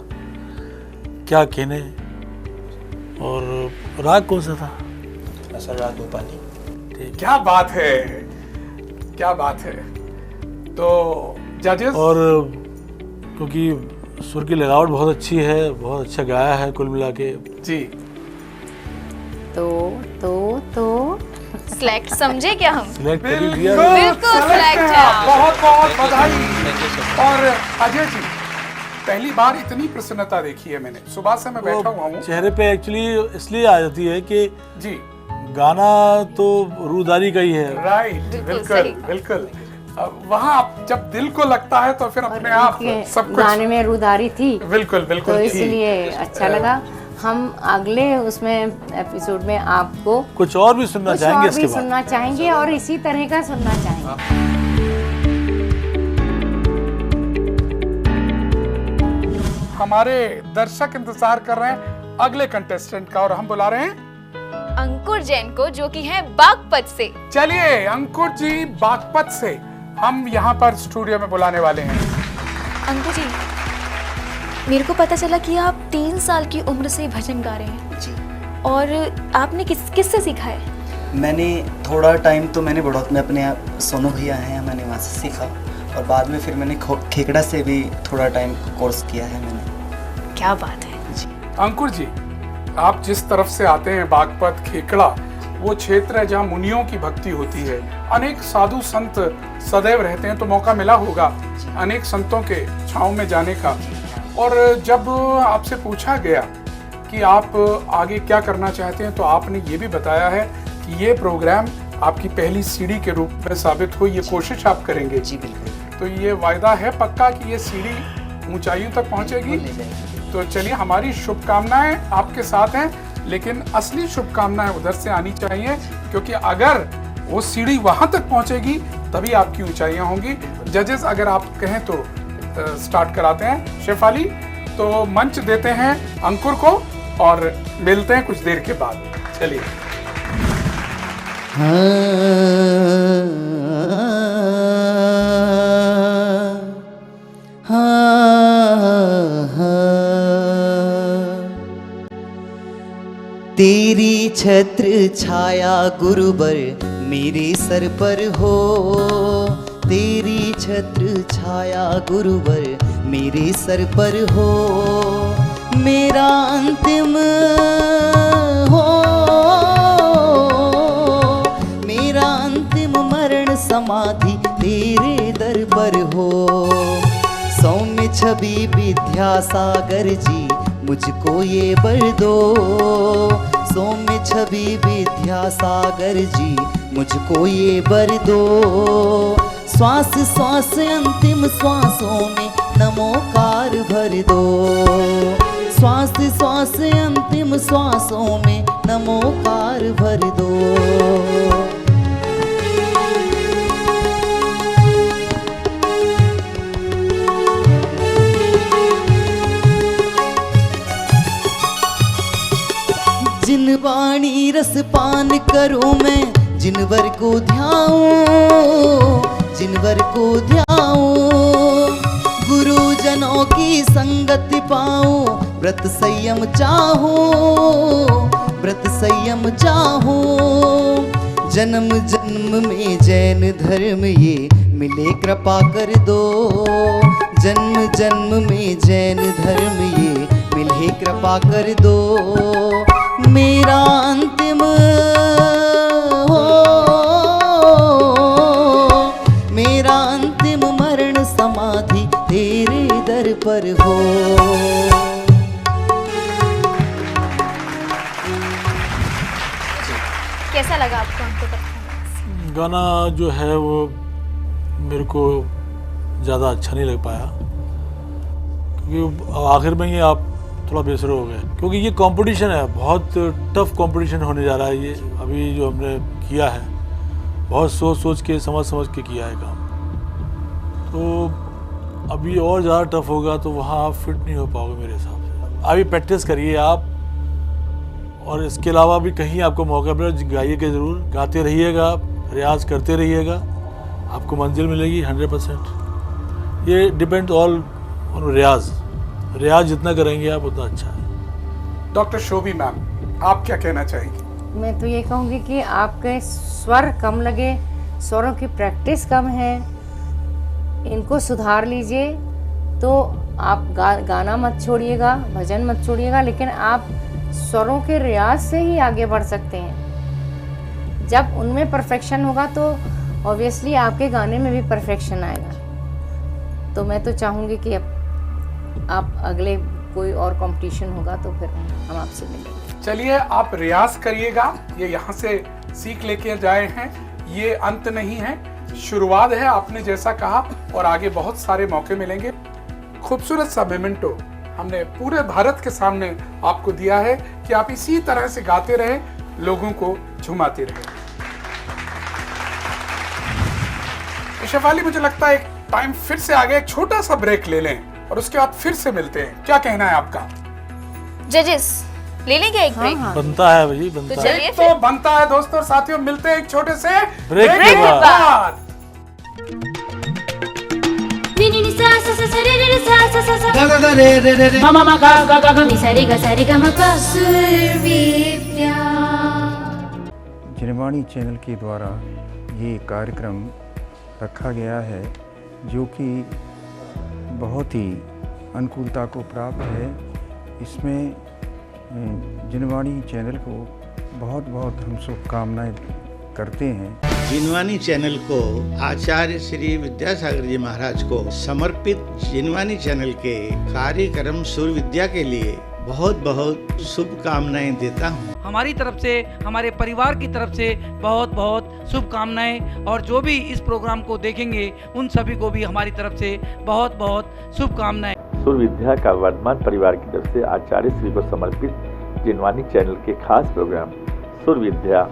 क्या कहने। और राग कौन सा था? सर राग गोपाली। क्या बात है, क्या बात है। तो जजेस, और क्योंकि सुर की लगावट बहुत अच्छी है, बहुत अच्छा गाया है कुल मिला के जी। तो सिलेक्ट समझे क्या हम? सिलेक्ट कर बिल्कुल दिया। सिलेक्ट है। बहुत बहुत बधाई। और अजय जी, पहली बार इतनी प्रसन्नता देखी है मैंने। सुबह से मैं बैठा हुआ हूँ। चेहरे पे एक्चुअली इसलिए आ जाती है कि जी गाना तो रूदारी का ही है। राइट, बिल्कुल बिल्कुल। वहाँ जब दिल को लगता है तो फिर अपने आप सब कुछ। गाने में रूदारी थी, बिल्कुल बिल्कुल, तो इसलिए अच्छा लगा। हम अगले उसमें एपिसोड में आपको कुछ और भी सुनना चाहेंगे, इसके बाद सुनना चाहेंगे और इसी तरह का सुनना चाहेंगे। हमारे दर्शक इंतजार कर रहे हैं अगले कंटेस्टेंट का, और हम बुला रहे हैं अंकुर जैन को, जो कि हैं बागपत से। चलिए अंकुर जी बागपत से हम यहाँ पर स्टूडियो में बुलाने वाले हैं। अंकुर जी, मेरे को पता चला कि आप 3 साल की उम्र से भजन गा रहे हैं जी, और आपने किससे सीखा है? मैंने थोड़ा टाइम तो मैंने बड़ौत में अपने सोनू भैया हैं, मैंने वहाँ से सीखा, और बाद में फिर मैंने खेकड़ा से भी थोड़ा टाइम कोर्स किया है मैंने। क्या बात है जी। अंकुर जी, आप जिस तरफ से आते हैं, बागपत खेकड़ा, वो क्षेत्र है जहाँ मुनियों की भक्ति होती है, अनेक साधु संत सदैव रहते हैं, तो मौका मिला होगा अनेक संतों के छांव में जाने का। और जब आपसे पूछा गया कि आप आगे क्या करना चाहते हैं, तो आपने ये भी बताया है कि ये प्रोग्राम आपकी पहली सीढ़ी के रूप में साबित हो, ये कोशिश आप करेंगे। जी बिल्कुल। तो ये वायदा है पक्का कि ये सीढ़ी ऊंचाइयों तक पहुंचेगी। तो चलिए, हमारी शुभकामनाएं आपके साथ हैं, लेकिन असली शुभकामनाएं उधर से आनी चाहिए, क्योंकि अगर वो सीढ़ी वहां तक पहुंचेगी तभी आपकी ऊंचाइयां होंगी। जजेस, अगर आप कहें तो स्टार्ट कराते हैं। शेफाली, तो मंच देते हैं अंकुर को और मिलते हैं कुछ देर के बाद। चलिए। तेरी छत्र छाया गुरुबर मेरे सर पर हो, तेरी छत्र छाया गुरुवर मेरे सर पर हो, मेरा अंतिम हो, मेरा अंतिम मरण समाधि तेरे दर पर हो। सौम्य छवि विद्यासागर जी मुझको ये वर दो, सौम्य छवि विद्यासागर जी मुझको ये वर दो। श्वास श्वास अंतिम श्वासों में नमोकार भर दो, श्वास श्वास अंतिम श्वासों में नमोकार भर दो। रस पान करूं मैं, जिनवर को ध्याऊं, जिनवर को ध्याऊं। गुरुजनों की संगति पाऊं, व्रत संयम चाहूं, व्रत संयम चाहूं। जन्म जन्म में जैन धर्म ये मिले कृपा कर दो, जन्म जन्म में जैन धर्म ये मिले कृपा कर दो। मेरा अंतिम हो, मेरा अंतिम मरण समाधि तेरे दर पर हो। कैसा लगा आपको हमको परफॉर्मेंस? गाना जो है वो मेरे को ज़्यादा अच्छा नहीं लग पाया, क्योंकि आखिर में ये आप थोड़ा बेसुरे हो गए, क्योंकि ये कंपटीशन है, बहुत टफ कंपटीशन होने जा रहा है। ये अभी जो हमने किया है बहुत सोच सोच के समझ के किया है काम, तो अभी और ज़्यादा टफ होगा तो वहाँ आप फिट नहीं हो पाओगे मेरे हिसाब से। अभी प्रैक्टिस करिए आप, और इसके अलावा भी कहीं आपको मौका मिले गाइएगा ज़रूर, गाते रहिएगा आप, रियाज करते रहिएगा, आपको मंजिल मिलेगी 100%। ये डिपेंड ऑल ऑन रियाज, रियाज जितना करेंगे आप उतना अच्छा है। डॉक्टर शोभी मैम, आप क्या कहना चाहेंगी? मैं तो ये कहूँगी कि आपके स्वर कम लगे, स्वरों की प्रैक्टिस कम है, इनको सुधार लीजिए। तो आप गाना मत छोड़िएगा, भजन मत छोड़िएगा, लेकिन आप स्वरों के रियाज से ही आगे बढ़ सकते हैं। जब उनमें परफेक्शन होगा तो ऑब्वियसली आपके गाने में भी परफेक्शन आएगा। तो मैं तो चाहूँगी कि आप अगले कोई और कंपटीशन होगा तो फिर हम आपसे मिलेंगे। चलिए, आप रियाज करिएगा, ये यहाँ से सीख लेके जाए हैं, ये अंत नहीं है, शुरुआत है, आपने जैसा कहा, और आगे बहुत सारे मौके मिलेंगे। खूबसूरत सा मोमेंटो हमने पूरे भारत के सामने आपको दिया है कि आप इसी तरह से गाते रहे, लोगों को झुमाते रहे। शेफाली, मुझे लगता है एक टाइम फिर से आ गया, एक छोटा सा ब्रेक ले लें और उसके बाद फिर से मिलते हैं। क्या कहना है आपका? जजेस, ले लेंगे एक ब्रेक? बनता है भाई, बनता है, तो बनता है दोस्तों और साथियों, मिलते हैं एक छोटे से ब्रेक के बाद। जिनवाणी चैनल के द्वारा ये कार्यक्रम रखा गया है, जो कि बहुत ही अनुकूलता को प्राप्त है। इसमें जिनवाणी चैनल को बहुत बहुत हम शुभकामनाएं करते हैं। जिनवाणी चैनल को आचार्य श्री विद्यासागर जी महाराज को समर्पित जिनवाणी चैनल के कार्यक्रम सूर्य विद्या के लिए बहुत बहुत शुभकामनाएं देता हूँ। हमारी तरफ से, हमारे परिवार की तरफ से बहुत बहुत शुभकामनाएं, और जो भी इस प्रोग्राम को देखेंगे उन सभी को भी हमारी तरफ से बहुत बहुत शुभकामनाएं। सूर्य विद्या का वर्धमान परिवार की तरफ से आचार्य श्री को समर्पित जिनवाणी चैनल के खास प्रोग्राम सूर्य विद्या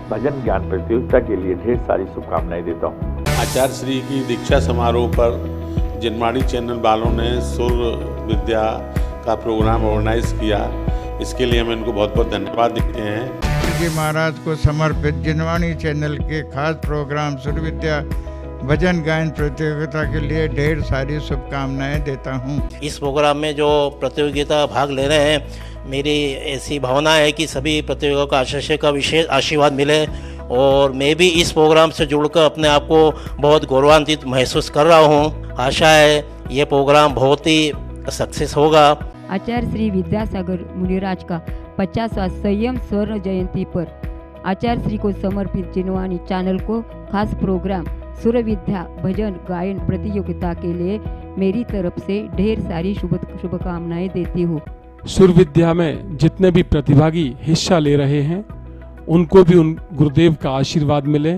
भजन ज्ञान प्रतियोगिता के लिए ढेर सारी शुभकामनाएं देता हूँ। आचार्य श्री की दीक्षा समारोह पर जिनवाणी चैनल वालों ने सूर्य विद्या का प्रोग्राम ऑर्गेनाइज किया, इसके लिए हम इनको बहुत बहुत धन्यवाद देते हैं। जी महाराज को समर्पित जिनवाणी चैनल के खास प्रोग्राम सूर्य विद्या भजन गायन प्रतियोगिता के लिए ढेर सारी शुभकामनाएं देता हूं। इस प्रोग्राम में जो प्रतियोगिता भाग ले रहे हैं, मेरी ऐसी भावना है कि सभी प्रतियोगियों का आचार्य का विशेष आशीर्वाद मिले, और मैं भी इस प्रोग्राम से जुड़कर अपने आप को बहुत गौरवान्वित महसूस कर रहा हूं। आशा है ये प्रोग्राम बहुत ही सक्सेस होगा। आचार्य श्री विद्यासागर मुनिराज का 50वां संयम स्वर्ण जयंती पर आचार्य श्री को समर्पित जिनवाणी चैनल को खास प्रोग्राम सूर्य विद्या भजन गायन प्रतियोगिता के लिए मेरी तरफ से ढेर सारी शुभकामनाएं देती हूँ। सूर्य विद्या में जितने भी प्रतिभागी हिस्सा ले रहे हैं उनको भी उन गुरुदेव का आशीर्वाद मिले,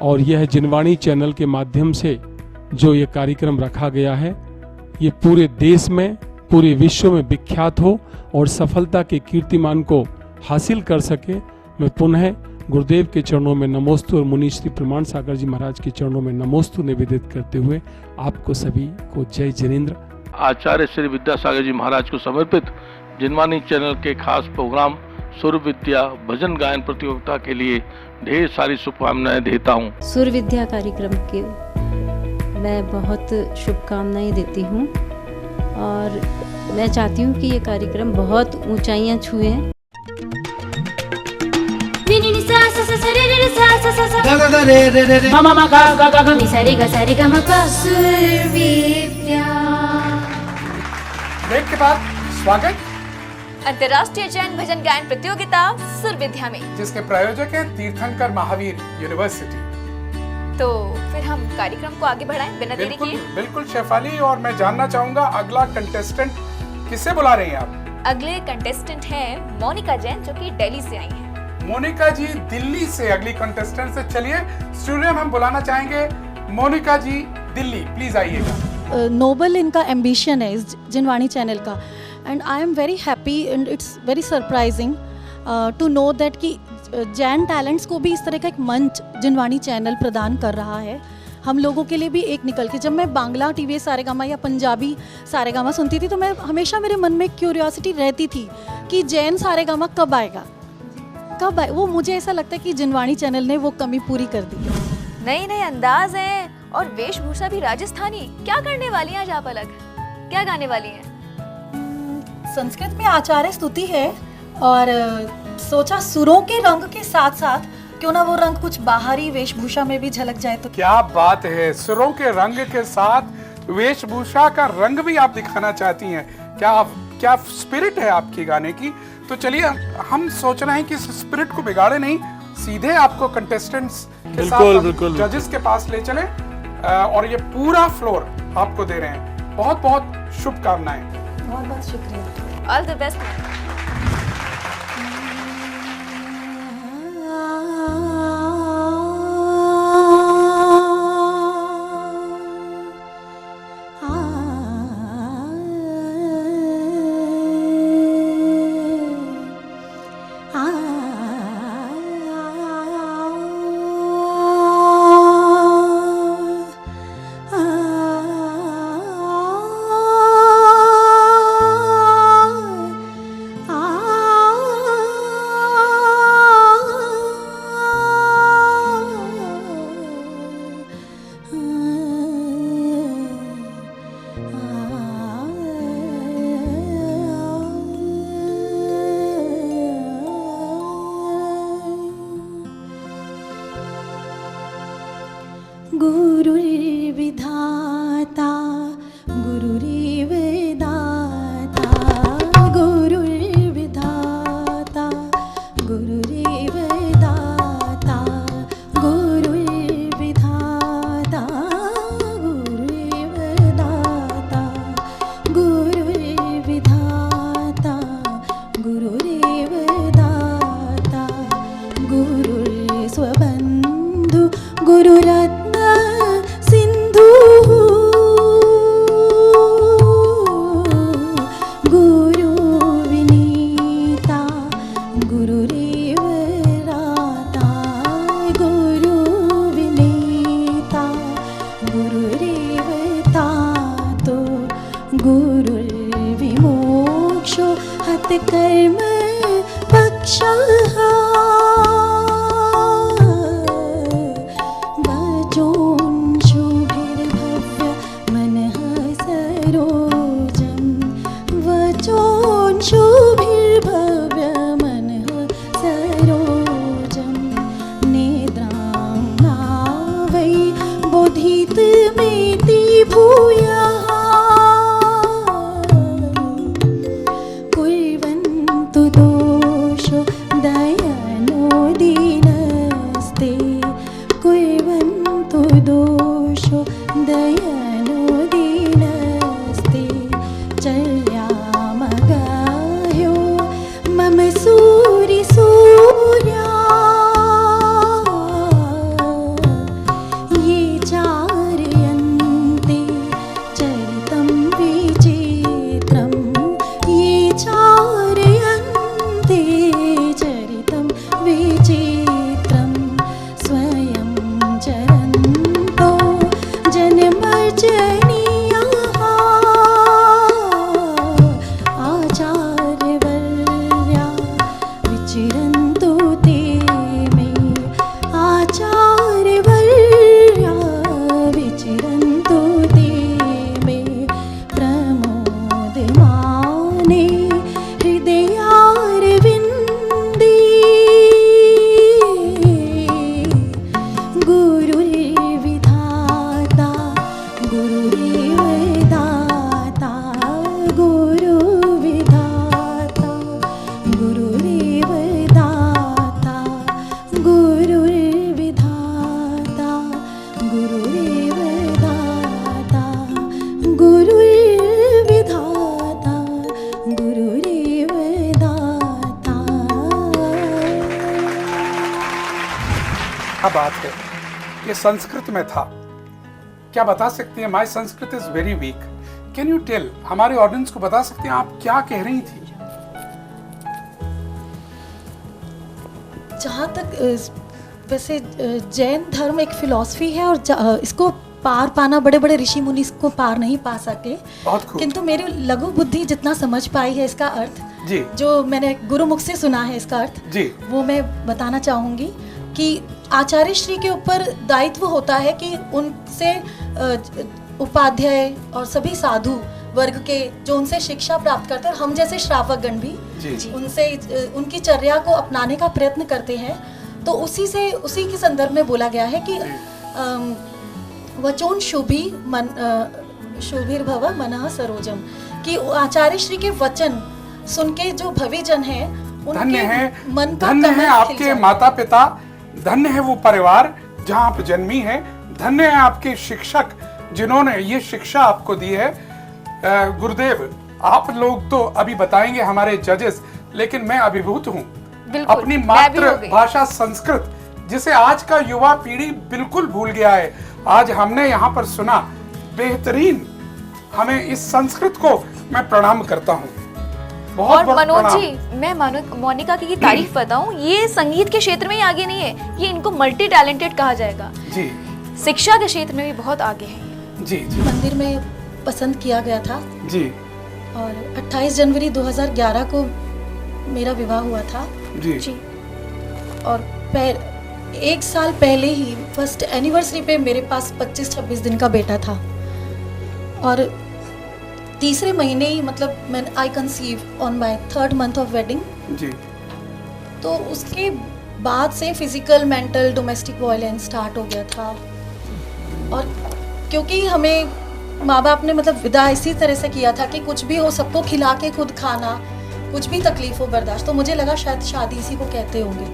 और यह जिनवाणी चैनल के माध्यम से जो ये कार्यक्रम रखा गया है ये पूरे देश में, पूरे विश्व में विख्यात हो और सफलता के कीर्तिमान को हासिल कर सके। मैं पुनः गुरुदेव के चरणों में नमोस्तु और मुनि श्री प्रमाण सागर जी महाराज के चरणों में नमोस्तु निवेदित करते हुए आपको सभी को जय जिनेंद्र। आचार्य श्री विद्यासागर जी महाराज को समर्पित जिनवाणी चैनल के खास प्रोग्राम सुर विद्या भजन गायन प्रतियोगिता के लिए ढेर सारी शुभकामनाएं देता हूँ। सुर विद्या कार्यक्रम के मैं बहुत शुभकामनाएं देती हूँ और मैं चाहती हूँ कि ये कार्यक्रम बहुत ऊंचाइयाँ छुए। ब्रेक के बाद स्वागत अंतर्राष्ट्रीय जैन भजन गायन प्रतियोगिता सुर विद्या में, जिसके प्रायोजक हैं तीर्थंकर महावीर यूनिवर्सिटी। तो फिर हम कार्यक्रम को आगे बढ़ाएं बिना देरी किए। बिल्कुल शेफाली, और मैं जानना चाहूंगा अगला कंटेस्टेंट किसे बुला रही हैं आप? अगले कंटेस्टेंट हैं मोनिका जैन, जो कि दिल्ली से आई हैं। मोनिका जी दिल्ली से अगली कंटेस्टेंट से। चलिए स्टूडियो में हम बुलाना चाहेंगे मोनिका जी दिल्ली, प्लीज आइएगा। नोबल इनका एम्बिशन है इस जिनवाणी चैनल का, and I am very happy and it's very surprising to know that कि जैन टैलेंट्स को भी इस तरह का एक मंच जिनवाणी चैनल प्रदान कर रहा है। हम लोगों के लिए भी एक निकल के, जब मैं बांग्ला टीवी सारेगामा या पंजाबी सारेगामा सुनती थी तो मैं हमेशा मेरे मन में क्यूरियोसिटी रहती थी कि जैन सारेगामा कब आएगा, कब आए। वो मुझे ऐसा लगता है कि जिनवाणी चैनल ने वो कमी पूरी कर दी है। नए नए अंदाज हैं और वेशभूषा भी राजस्थानी। क्या करने वाली हैं आज आप अलग, क्या गाने वाली हैं? संस्कृत में आचार्य स्तुति है और सोचा सुरों के रंग के साथ साथ क्यों ना वो रंग कुछ बाहरी वेशभूषा में भी झलक जाए। तो क्या बात है, सुरों के रंग के साथ वेशभूषा का रंग भी आप दिखाना चाहती हैं। क्या स्पिरिट है आपकी गाने की। तो चलिए हम सोच रहे हैं कि इस स्पिरिट को बिगाड़े नहीं, सीधे आपको कंटेस्टेंट्स के साथ जजेस के पास ले चले और ये पूरा फ्लोर आपको दे रहे हैं। बहुत बहुत शुभकामनाएं। बहुत बहुत शुक्रिया। All the best. गुरुर्विधाता गुरुरेव दाता, गुरुर्विधाता गुरुरेव दाता, गुरुर्विधाता गुरुरेव दाता, गुरुर्विधाता गुरुरेव दाता, गुरुर्स्वबन्धु गुरुरत्न गुरुर्विमोक्षो हतकर्म पक्षः, वचोंशुभिर्भव्य मनः सरोजं, वचोंशुभिर्भव्य मनः सरोजं, नेत्रां नावै बोधितमेति भूयः, कुर्वन्तु दोषो दयनो दाता गुरु विधाता गुरुरेव दाता गुरुर्विधाता गुरुरेव दाता गुरुर्विधाता गुरुरेव दाता। क्या बात है, ये संस्कृत में था। क्या बता सकती हैं? My Sanskrit is very weak, can you tell, हमारे ऑडियंस को बता सकते हैं आप क्या कह रही थी? जहाँ तक वैसे जैन धर्म एक फिलॉसफी है और इसको पार पाना बड़े बड़े ऋषि मुनि इसको पार नहीं पा सके, किंतु मेरी लघु बुद्धि जितना समझ पाई है इसका अर्थ जी, जो मैंने गुरुमुख से सुना है इसका अर्थ जी, वो मैं बताना चाहूँगी कि आचार्य श्री के ऊपर दायित्व होता है कि उनसे उपाध्याय और सभी साधु वर्ग के जो उनसे शिक्षा प्राप्त करते हैं, हम जैसे श्रावक गण भी उनसे उनकी चर्या को अपनाने का प्रयत्न करते हैं। तो उसी के संदर्भ में बोला गया है कि वचोन शुभि मन शुभिर्भव मनः सरोजम, कि आचार्य श्री के वचन सुन के जो भविजन हैं धन्य है, मन का धन्य है आपके माता पिता, धन्य है वो परिवार जहाँ आप जन्मी हैं, धन्य है आपके शिक्षक जिन्होंने ये शिक्षा आपको दी है। गुरुदेव, आप लोग तो अभी बताएंगे हमारे जजेस, लेकिन मैं अभिभूत हूँ अपनी मातृभाषा संस्कृत, जिसे आज का युवा पीढ़ी बिल्कुल भूल गया है। आज हमने यहाँ पर सुना बेहतरीन, हमें इस संस्कृत को मैं प्रणाम करता हूँ। और मनोज जी, मैं मोनिका की तारीफ बताऊं, ये संगीत के क्षेत्र में ही आगे नहीं है, ये इनको मल्टी टैलेंटेड कहा जाएगा जी। शिक्षा के क्षेत्र में भी बहुत आगे है जी, जी। मंदिर में पसंद किया गया था जी, और 28 जनवरी 2011 को मेरा विवाह हुआ था जी, जी। और एक साल पहले ही फर्स्ट एनिवर्सरी पे मेरे पास 25-26 दिन का बेटा था, और तीसरे महीने ही मतलब मैं I conceive on my 3rd month of wedding जी। तो उसके बाद से physical mental domestic violence start हो गया था, और क्योंकि हमें माँ बाप ने मतलब विदा इसी तरह से किया था कि कुछ भी हो सबको खिला के खुद खाना, कुछ भी तकलीफ हो बर्दाश्त, तो मुझे लगा शायद शादी इसी को कहते होंगे।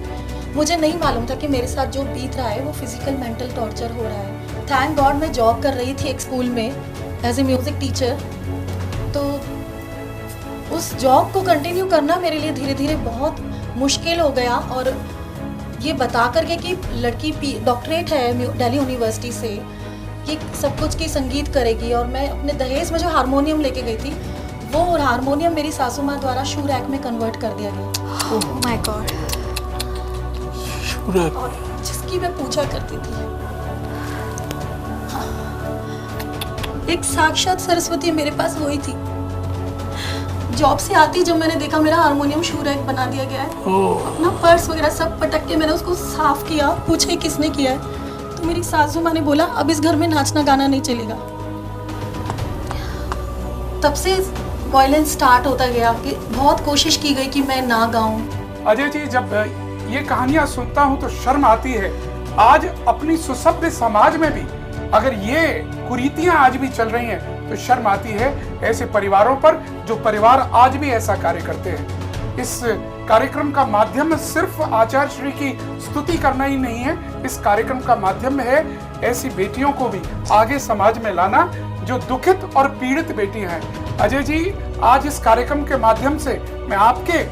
मुझे नहीं मालूम था कि मेरे साथ जो बीत रहा है वो फिजिकल मेंटल टॉर्चर हो रहा है। थैंक गॉड मैं जॉब कर रही थी एक स्कूल में एज ए म्यूजिक टीचर, तो उस जॉब को कंटिन्यू करना मेरे लिए धीरे धीरे बहुत मुश्किल हो गया। और ये बता करके कि लड़की डॉक्टरेट है दिल्ली यूनिवर्सिटी से, कि सब कुछ की संगीत करेगी, और मैं अपने दहेज में जो हारमोनियम लेके गई थी वो हारमोनियम मेरी सासू माँ द्वारा शू रैक में कन्वर्ट कर दिया गया। Oh my God, shoe rack, जिसकी मैं पूजा करती थी। हाँ। एक साक्षात सरस्वती मेरे पास वही थी। जॉब से आती जब मैंने देखा मेरा हारमोनियम शू रैक बना दिया गया है, अपना पर्स वगैरह सब पटक के मैंने उसको साफ किया, पूछे किसने किया है, तो मेरी सासू माँ ने बोला अब इस घर में नाचना गाना नहीं चलेगा। तब से वायलेंस स्टार्ट होता गया कि बहुत कोशिश की गई कि मैं ना गाऊं। अजय जी, जब ये कहानियां सुनता हूं तो शर्म आती है। आज अपनी सुसभ्य समाज में भी अगर ये कुरीतियां आज भी चल रही हैं तो शर्म आती है ऐसे परिवारों पर, जो परिवार आज भी ऐसा कार्य करते हैं। इस कार्यक्रम का माध्यम सिर्फ आचार्य श्री की स्तुति करना ही नहीं है, इस कार्यक्रम का माध्यम है ऐसी बेटियों को भी आगे समाज में लाना जो दुखित और पीड़ित बेटियां हैं। अजय जी, आज इस कार्यक्रम के माध्यम से मैं आपके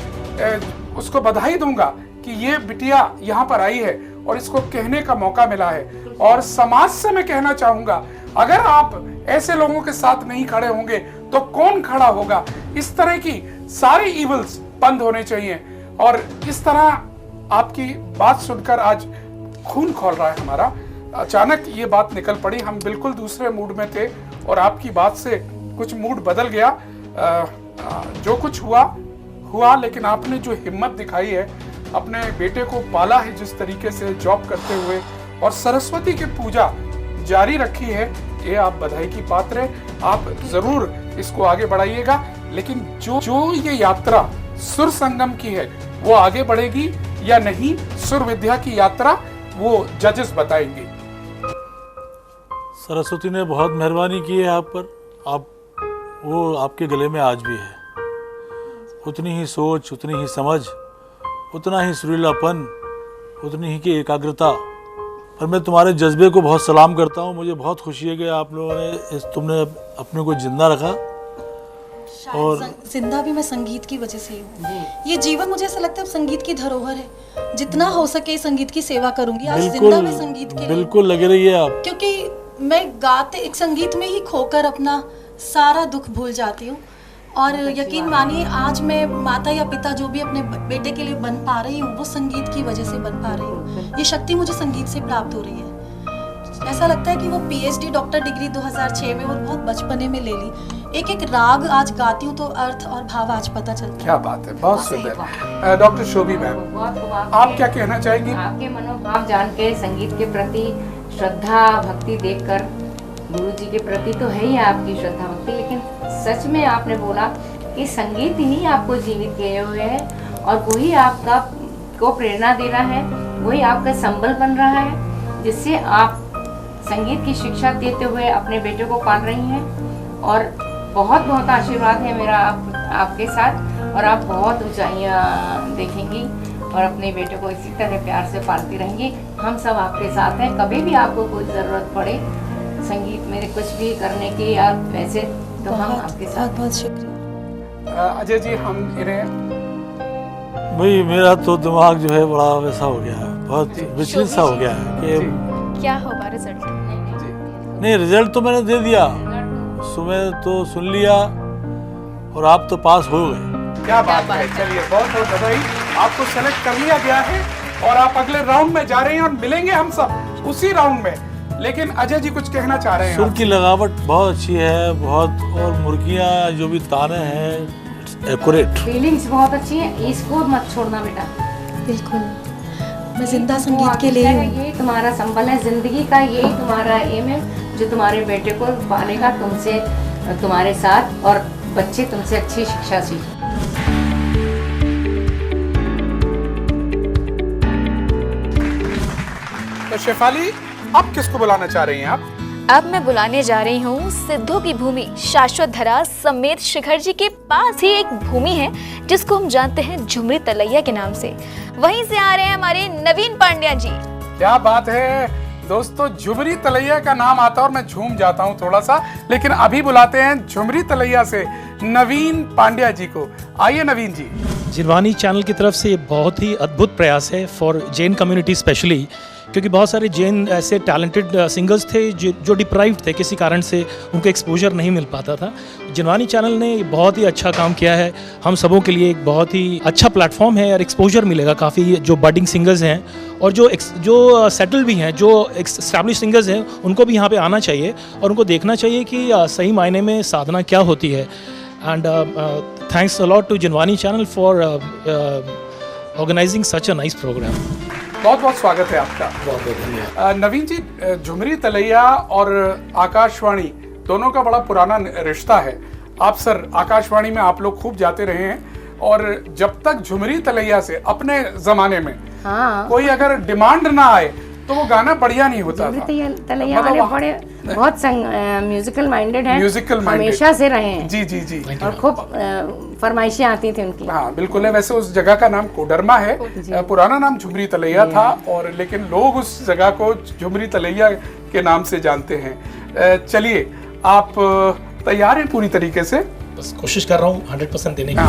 उसको बधाई दूंगा कि ये बिटिया यहाँ पर आई है और इसको कहने का मौका मिला है। और समाज से मैं कहना चाहूंगा, अगर आप ऐसे लोगों के साथ नहीं खड़े होंगे तो कौन खड़ा होगा। इस तरह की सारी इवल्स बंद होने चाहिए। और इस तरह आपकी बात सुनकर आज खून खोल रहा है हमारा। अचानक ये बात निकल पड़ी, हम बिल्कुल दूसरे मूड में थे और आपकी बात से कुछ मूड बदल गया। जो कुछ हुआ, लेकिन आपने जो हिम्मत दिखाई है, अपने बेटे को पाला है जिस तरीके से जॉब करते हुए, और सरस्वती की पूजा जारी रखी है, ये आप बधाई की पात्र है। आप जरूर इसको आगे बढ़ाइएगा। लेकिन जो ये यात्रा सुर संगम की है वो आगे बढ़ेगी या नहीं, सुर विद्या की यात्रा वो जजेस बताएंगे। सरस्वती ने बहुत मेहरबानी की है आप पर। आप वो आपके गले में आज भी है। उतनी ही सोच, उतनी ही समझ, उतना ही सुरीलापन, उतनी ही की एकाग्रता। और मैं तुम्हारे जज्बे को बहुत सलाम करता हूँ। मुझे बहुत खुशी है कि आप लोगों ने तुमने अपने को जिंदा रखा। और जिंदा भी मैं संगीत की वजह से ही हूँ। ये जीवन मुझे ऐसा लगता है संगीत की धरोहर है। जितना हो सके संगीत की सेवा करूंगी। आज जिंदा मैं संगीत के लिए। बिल्कुल लगे रहिए आप। क्योंकि मैं गाते एक संगीत में ही खोकर अपना सारा दुख भूल जाती हूँ। और यकीन मानिए आज मैं माता या पिता जो भी अपने बेटे के लिए बन पा रही हूँ वो संगीत की वजह से बन पा रही हूँ। ये शक्ति मुझे संगीत से प्राप्त हो रही है। ऐसा लगता है कि वो PhD डॉक्टर डिग्री 2006 में वो बहुत बचपने में ले ली। एक एक राग आज गाती हूँ तो अर्थ और भाव आज पता चलता है। क्या बात है, बहुत सुंदर। डॉक्टर शोभी मैम, आप क्या कहना चाहेंगी? आपके मनोभाव जान के, संगीत के प्रति श्रद्धा भक्ति देखकर, गुरु जी के प्रति तो है ही आपकी श्रद्धा भक्ति, लेकिन सच में आपने बोला कि संगीत ही आपको जीवित किए हुए है और वही आपका को प्रेरणा दे रहा है, वही आपका संबल बन रहा है, जिससे आप संगीत की शिक्षा देते हुए अपने बेटे को पाल रही हैं। और बहुत बहुत आशीर्वाद है मेरा आपके साथ, और आप बहुत ऊंचाइयां देखेंगी और अपने बेटे को इसी तरह प्यार से पालती रहेंगी। हम सब आपके साथ हैं। कभी भी आपको कोई ज़रूरत पड़े संगीत में कुछ भी करने की या वैसे, तो हम आपके साथ। बहुत शुक्रिया। अजय जी, हम इन्हें भाई मेरा तो दिमाग जो है बड़ा वैसा हो गया है, बहुत विचलित सा हो गया है कि क्या होगा रिजल्ट? नहीं, रिजल्ट तो मैंने दे दिया, सुबह तो सुन लिया और आप तो पास हो गए। क्या बात है। चलिए, बहुत बहुत बधाई, आपको सेलेक्ट कर लिया गया है और आप अगले राउंड में जा रहे हैं और मिलेंगे हम सब उसी राउंड में। लेकिन अजय जी कुछ कहना चाह रहे हैं? सुर की लगावट बहुत अच्छी है, बहुत, और मुर्गियाँ जो भी ताने हैं एक्यूरेट, फीलिंग्स बहुत अच्छी है। इसको मत छोड़ना बेटा। बिल्कुल, मैं जिंदा संगीत के लिए हूँ। ये तुम्हारा संबल है जिंदगी का, यही तुम्हारा एम है जो तुम्हारे बेटे को पालेगा तुमसे, तुम्हारे साथ, और बच्चे तुमसे अच्छी शिक्षा सीखें। तो शेफाली, अब किसको बुलाना चाह रही हैं आप? अब मैं बुलाने जा रही हूँ सिद्धों की भूमि शाश्वत धरा समेत शिखर जी के पास ही एक भूमि है जिसको हम जानते हैं झुमरी तलैया के नाम से। वहीं से आ रहे हैं हमारे नवीन पांड्या जी। क्या बात है दोस्तों, झुमरी तलैया का नाम आता है और मैं झूम जाता हूँ थोड़ा सा। लेकिन अभी बुलाते हैं झुमरी तलैया से नवीन पांड्या जी को। आइए नवीन जी। जिनवानी चैनल की तरफ से बहुत ही अद्भुत प्रयास है फॉर जैन कम्युनिटी स्पेशली, क्योंकि बहुत सारे जैन ऐसे टैलेंटेड सिंगर्स थे जो डिप्राइव्ड थे, किसी कारण से उनको एक्सपोजर नहीं मिल पाता था। जिनवानी चैनल ने बहुत ही अच्छा काम किया है, हम सबों के लिए एक बहुत ही अच्छा प्लेटफॉर्म है और एक्सपोजर मिलेगा काफ़ी जो बडिंग सिंगर्स हैं और जो सेटल भी हैं, जो एस्टैब्लिश सिंगर्स हैं, उनको भी यहाँ पे आना चाहिए और उनको देखना चाहिए कि सही मायने में साधना क्या होती है। And thanks a lot to Jinvani channel for organising such a nice programme. बहुत बहुत स्वागत है आपका। बहुत बहुत धन्यवाद। नवीन जी, झुमरी तलैया और आकाशवाणी दोनों का बड़ा पुराना रिश्ता है। आप सर आकाशवाणी में आप लोग खूब जाते रहे हैं, और जब तक झुमरी तलैया से अपने जमाने में कोई अगर डिमांड ना आए तो वो गाना बढ़िया नहीं होता था। तलैया वाले बड़े बहुत म्यूजिकल माइंडेड हैं, हमेशा से रहे हैं। जी जी जी। और खूब फरमाइशें आती थी उनकी। हाँ बिल्कुल है। वैसे उस जगह का नाम कोडरमा है, पुराना नाम झुमरी तलैया था, और लेकिन लोग उस जगह को झुमरी तलैया के नाम से जानते हैं। चलिए, आप तैयार हैं पूरी तरीके से? बस कोशिश कर रहा हूँ 100% देने की।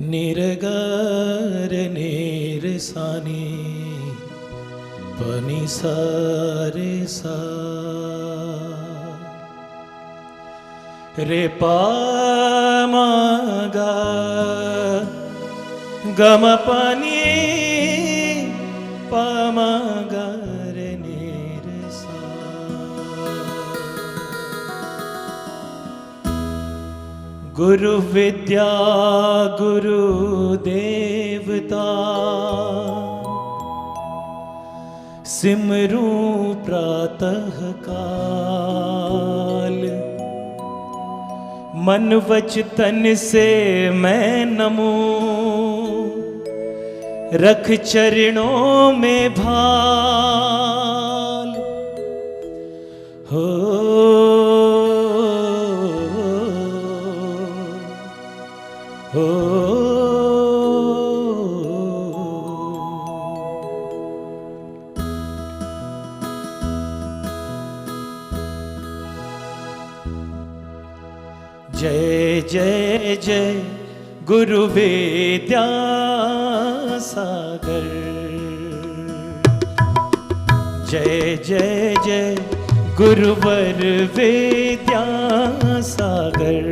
निरगार निरसानी पनि सारे सा रे पामागा गम पानी पामागा रे निरसा गुरु विद्या गुरु देवता सिमरू प्रातः काल मन वच तन से मैं नमो रख चरणों में भाल हो जय जय जय गुरु विद्या सागर जय जय जय गुरुवर विद्या सागर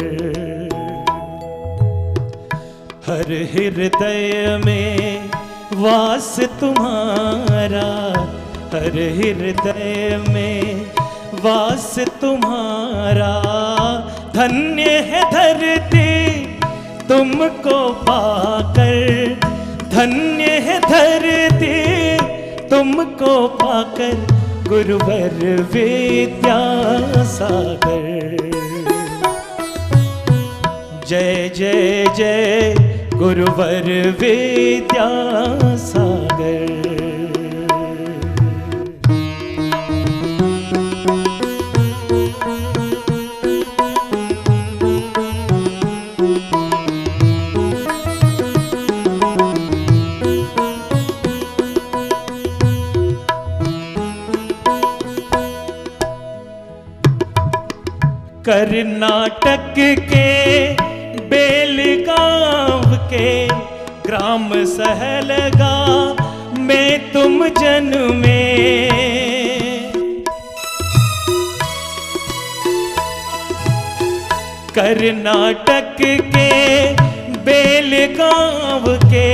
हर हृदय में वास तुम्हारा हर हृदय में वास तुम्हारा धन्य है धरती तुमको पाकर धन्य है धरती तुमको पाकर गुरुवर विद्या सागर जय जय जय गुरुवर विद्या सागर कर्नाटक के बेलगांव के ग्राम सहलगा में तुम जन्मे कर्नाटक के बेलगांव के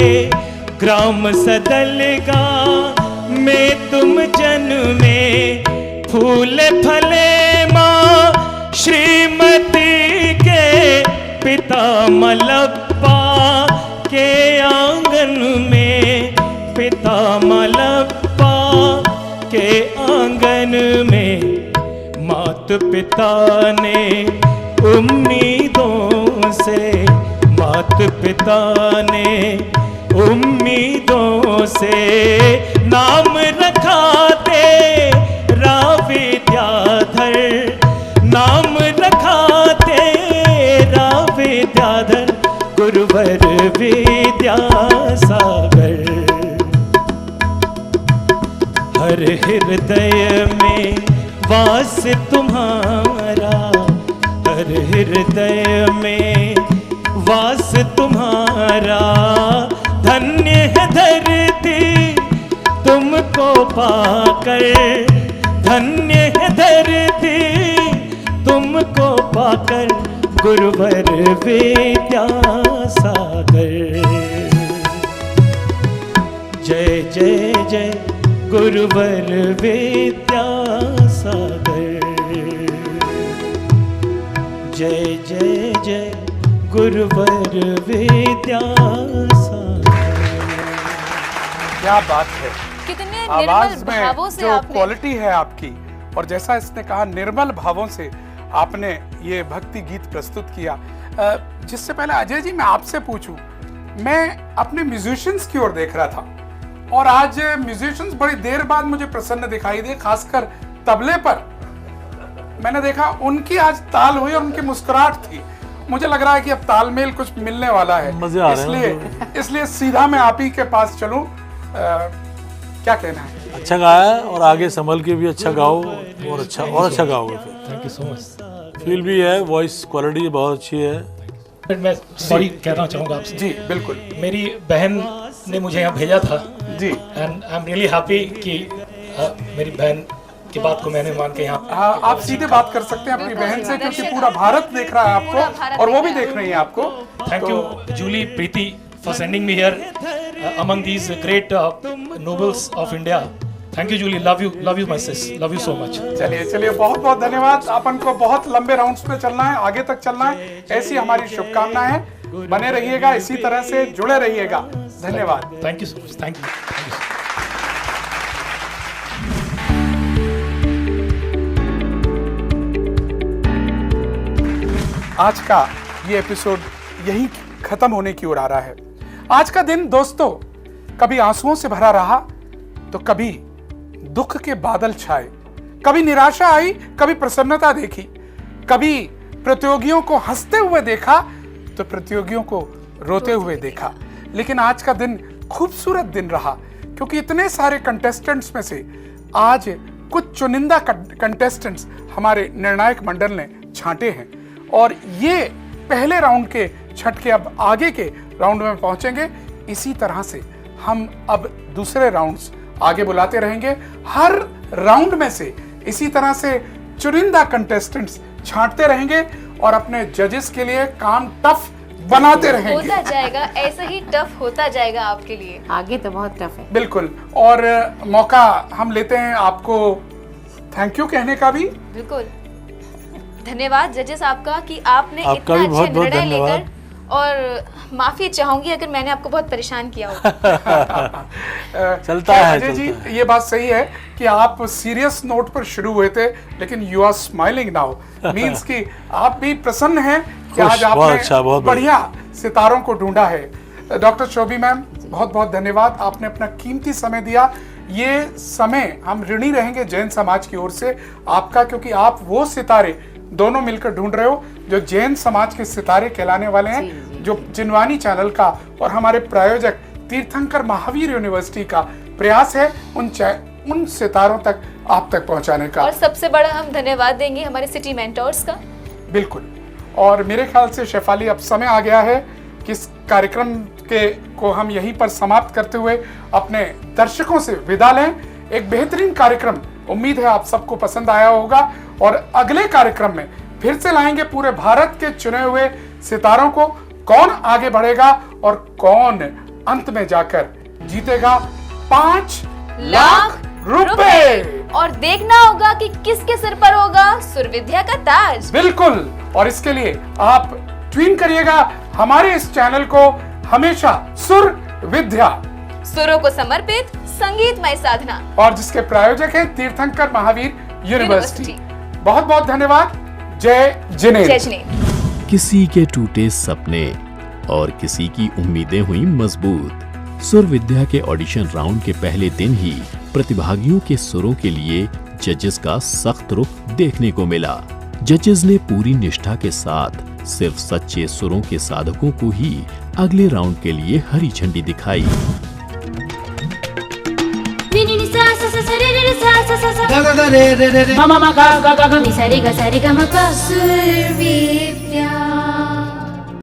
ग्राम सदलगा में तुम जन्मे फूल फले माँ श्रीमती के पिता मलप्पा के आंगन में पिता मलप्पा के आंगन में मात पिता ने उम्मीदों से मात पिता ने उम्मीदों से नाम रखा तेरा विद्याधर नाम रखा तेरा विद्याधर गुरुवर विद्या सागर हर हृदय में वास तुम्हारा हर हृदय में वास तुम्हारा धन्य है धरती तुमको पाकर धन्य है धरती तुमको पाकर गुरुवर विद्या सागर जय जय जय गुरुवर विद्या सागर जय जय जय गुरुवर विद्या सागर क्या बात है कितने आवाज निर्मल में भावों से जो आपने क्वालिटी है आपकी और जैसा इसने कहा निर्मल भावों से आपने ये भक्ति गीत प्रस्तुत किया। जिससे पहले अजय जी मैं आपसे पूछूं, मैं अपने म्यूजिशियंस की ओर देख रहा था और आज म्यूजिशियंस बड़ी देर बाद मुझे प्रसन्न दिखाई दिए, खासकर तबले पर मैंने देखा उनकी आज ताल हुई और उनकी मुस्कुराहट थी। मुझे लग रहा है कि अब तालमेल कुछ मिलने वाला है, इसलिए सीधा मैं आप ही के पास चलूं। क्या कहना है? अच्छा गाया है और आगे संभल के भी अच्छा गाओ और अच्छा गाओगे फिर। Thank you so much. Feel भी है, वॉइस क्वालिटी बहुत अच्छी है। मैं सॉरी कहना चाहूँगा आपसे। जी बिल्कुल। मेरी बहन ने मुझे यहाँ भेजा था जी and I am really happy कि मेरी बहन की बात को मैंने मान के यहाँ। हाँ, आप सीधे बात कर सकते हैं अपनी बहन से क्योंकि पूरा भारत देख रहा है आपको और वो भी देख रही है आपको। Thank you Julie Preeti for sending me here among these great nobles of India thank you Julie, love you my sis, love you so much. चलिए बहुत बहुत धन्यवाद। अपन को बहुत लंबे राउंड्स पे चलना है, आगे तक चलना है, ऐसी हमारी शुभकामनाएं हैं। बने रहिएगा, इसी तरह से जुड़े रहिएगा। धन्यवाद। Thank you so much. Thank you. आज का ये एपिसोड यही खत्म होने की ओर आ रहा है। आज का दिन दोस्तों कभी आंसुओं से भरा रहा तो कभी दुख के बादल छाए, कभी निराशा आई, कभी प्रसन्नता देखी, कभी प्रतियोगियों को हंसते हुए देखा तो प्रतियोगियों को रोते हुए देखा। लेकिन आज का दिन खूबसूरत दिन रहा क्योंकि इतने सारे कंटेस्टेंट्स में से आज कुछ चुनिंदा कंटेस्टेंट्स हमारे निर्णायक मंडल ने छांटे हैं और ये पहले राउंड के छठ के अब आगे के राउंड में पहुंचेंगे। इसी तरह से हम अब दूसरे राउंड्स आगे बुलाते रहेंगे। हर राउंड में से इसी तरह से चुनिंदा कंटेस्टेंट्स छांटते रहेंगे और अपने जजेस के लिए काम टफ बनाते रहेंगे। होता जाएगा, ऐसा ही टफ होता जाएगा आपके लिए। आगे तो बहुत टफ है। बिल्कुल। और मौका हम लेते हैं आपको थैंक यू कहने का भी। बिल्कुल धन्यवाद जजेस आपका कि आपने आपका इतना भी बहुत अच्छा बहुत निर्णय धन्यवाद। लेकर, और माफी चाहूंगी अगर मैंने आपको बहुत परेशान किया हो। चलता है अजय जी, ये बात सही है कि आप सीरियस नोट पर शुरू हुए थे लेकिन you are smiling now, means कि आप भी प्रसन्न हैं कि आज आपने बहुत बढ़िया सितारों को ढूंढा है। डॉक्टर शोभी मैम बहुत बहुत धन्यवाद, आपने अपना कीमती समय दिया। ये समय हम ऋणी रहेंगे जैन समाज की ओर से आपका, क्योंकि आप वो सितारे दोनों मिलकर ढूंढ रहे हो जो जैन समाज के सितारे कहलाने वाले हैं, जो जिनवानी चैनल का और हमारे प्रायोजक तीर्थंकर महावीर यूनिवर्सिटी का प्रयास है उन सितारों तक आप तक पहुंचाने का। और सबसे बड़ा हम धन्यवाद देंगे हमारे सिटी मेंटोर्स का। बिल्कुल। और मेरे ख्याल से शेफाली अब समय आ गया है कि इस कार्यक्रम को हम यहीं पर समाप्त करते हुए अपने दर्शकों से विदा लें। एक बेहतरीन कार्यक्रम, उम्मीद है आप सबको पसंद आया होगा और अगले कार्यक्रम में फिर से लाएंगे पूरे भारत के चुने हुए सितारों को। कौन आगे बढ़ेगा और कौन अंत में जाकर जीतेगा 5 लाख रुपए, और देखना होगा कि किसके सिर पर होगा सुरविद्या का ताज। बिल्कुल। और इसके लिए आप ट्वीट करिएगा हमारे इस चैनल को हमेशा सुर विद्या, सुरों को समर्पित संगीतमय साधना, और जिसके प्रायोजक हैं तीर्थंकर महावीर यूनिवर्सिटी। बहुत बहुत धन्यवाद। जय जिनेन्द्र। जय जिनेन्द्र। किसी के टूटे सपने और किसी की उम्मीदें हुई मजबूत। सुर विद्या के ऑडिशन राउंड के पहले दिन ही प्रतिभागियों के सुरों के लिए जजेस का सख्त रुख देखने को मिला। जजेस ने पूरी निष्ठा के साथ सिर्फ सच्चे सुरों के साधकों को ही अगले राउंड के लिए हरी झंडी दिखाई। सुर विद्या।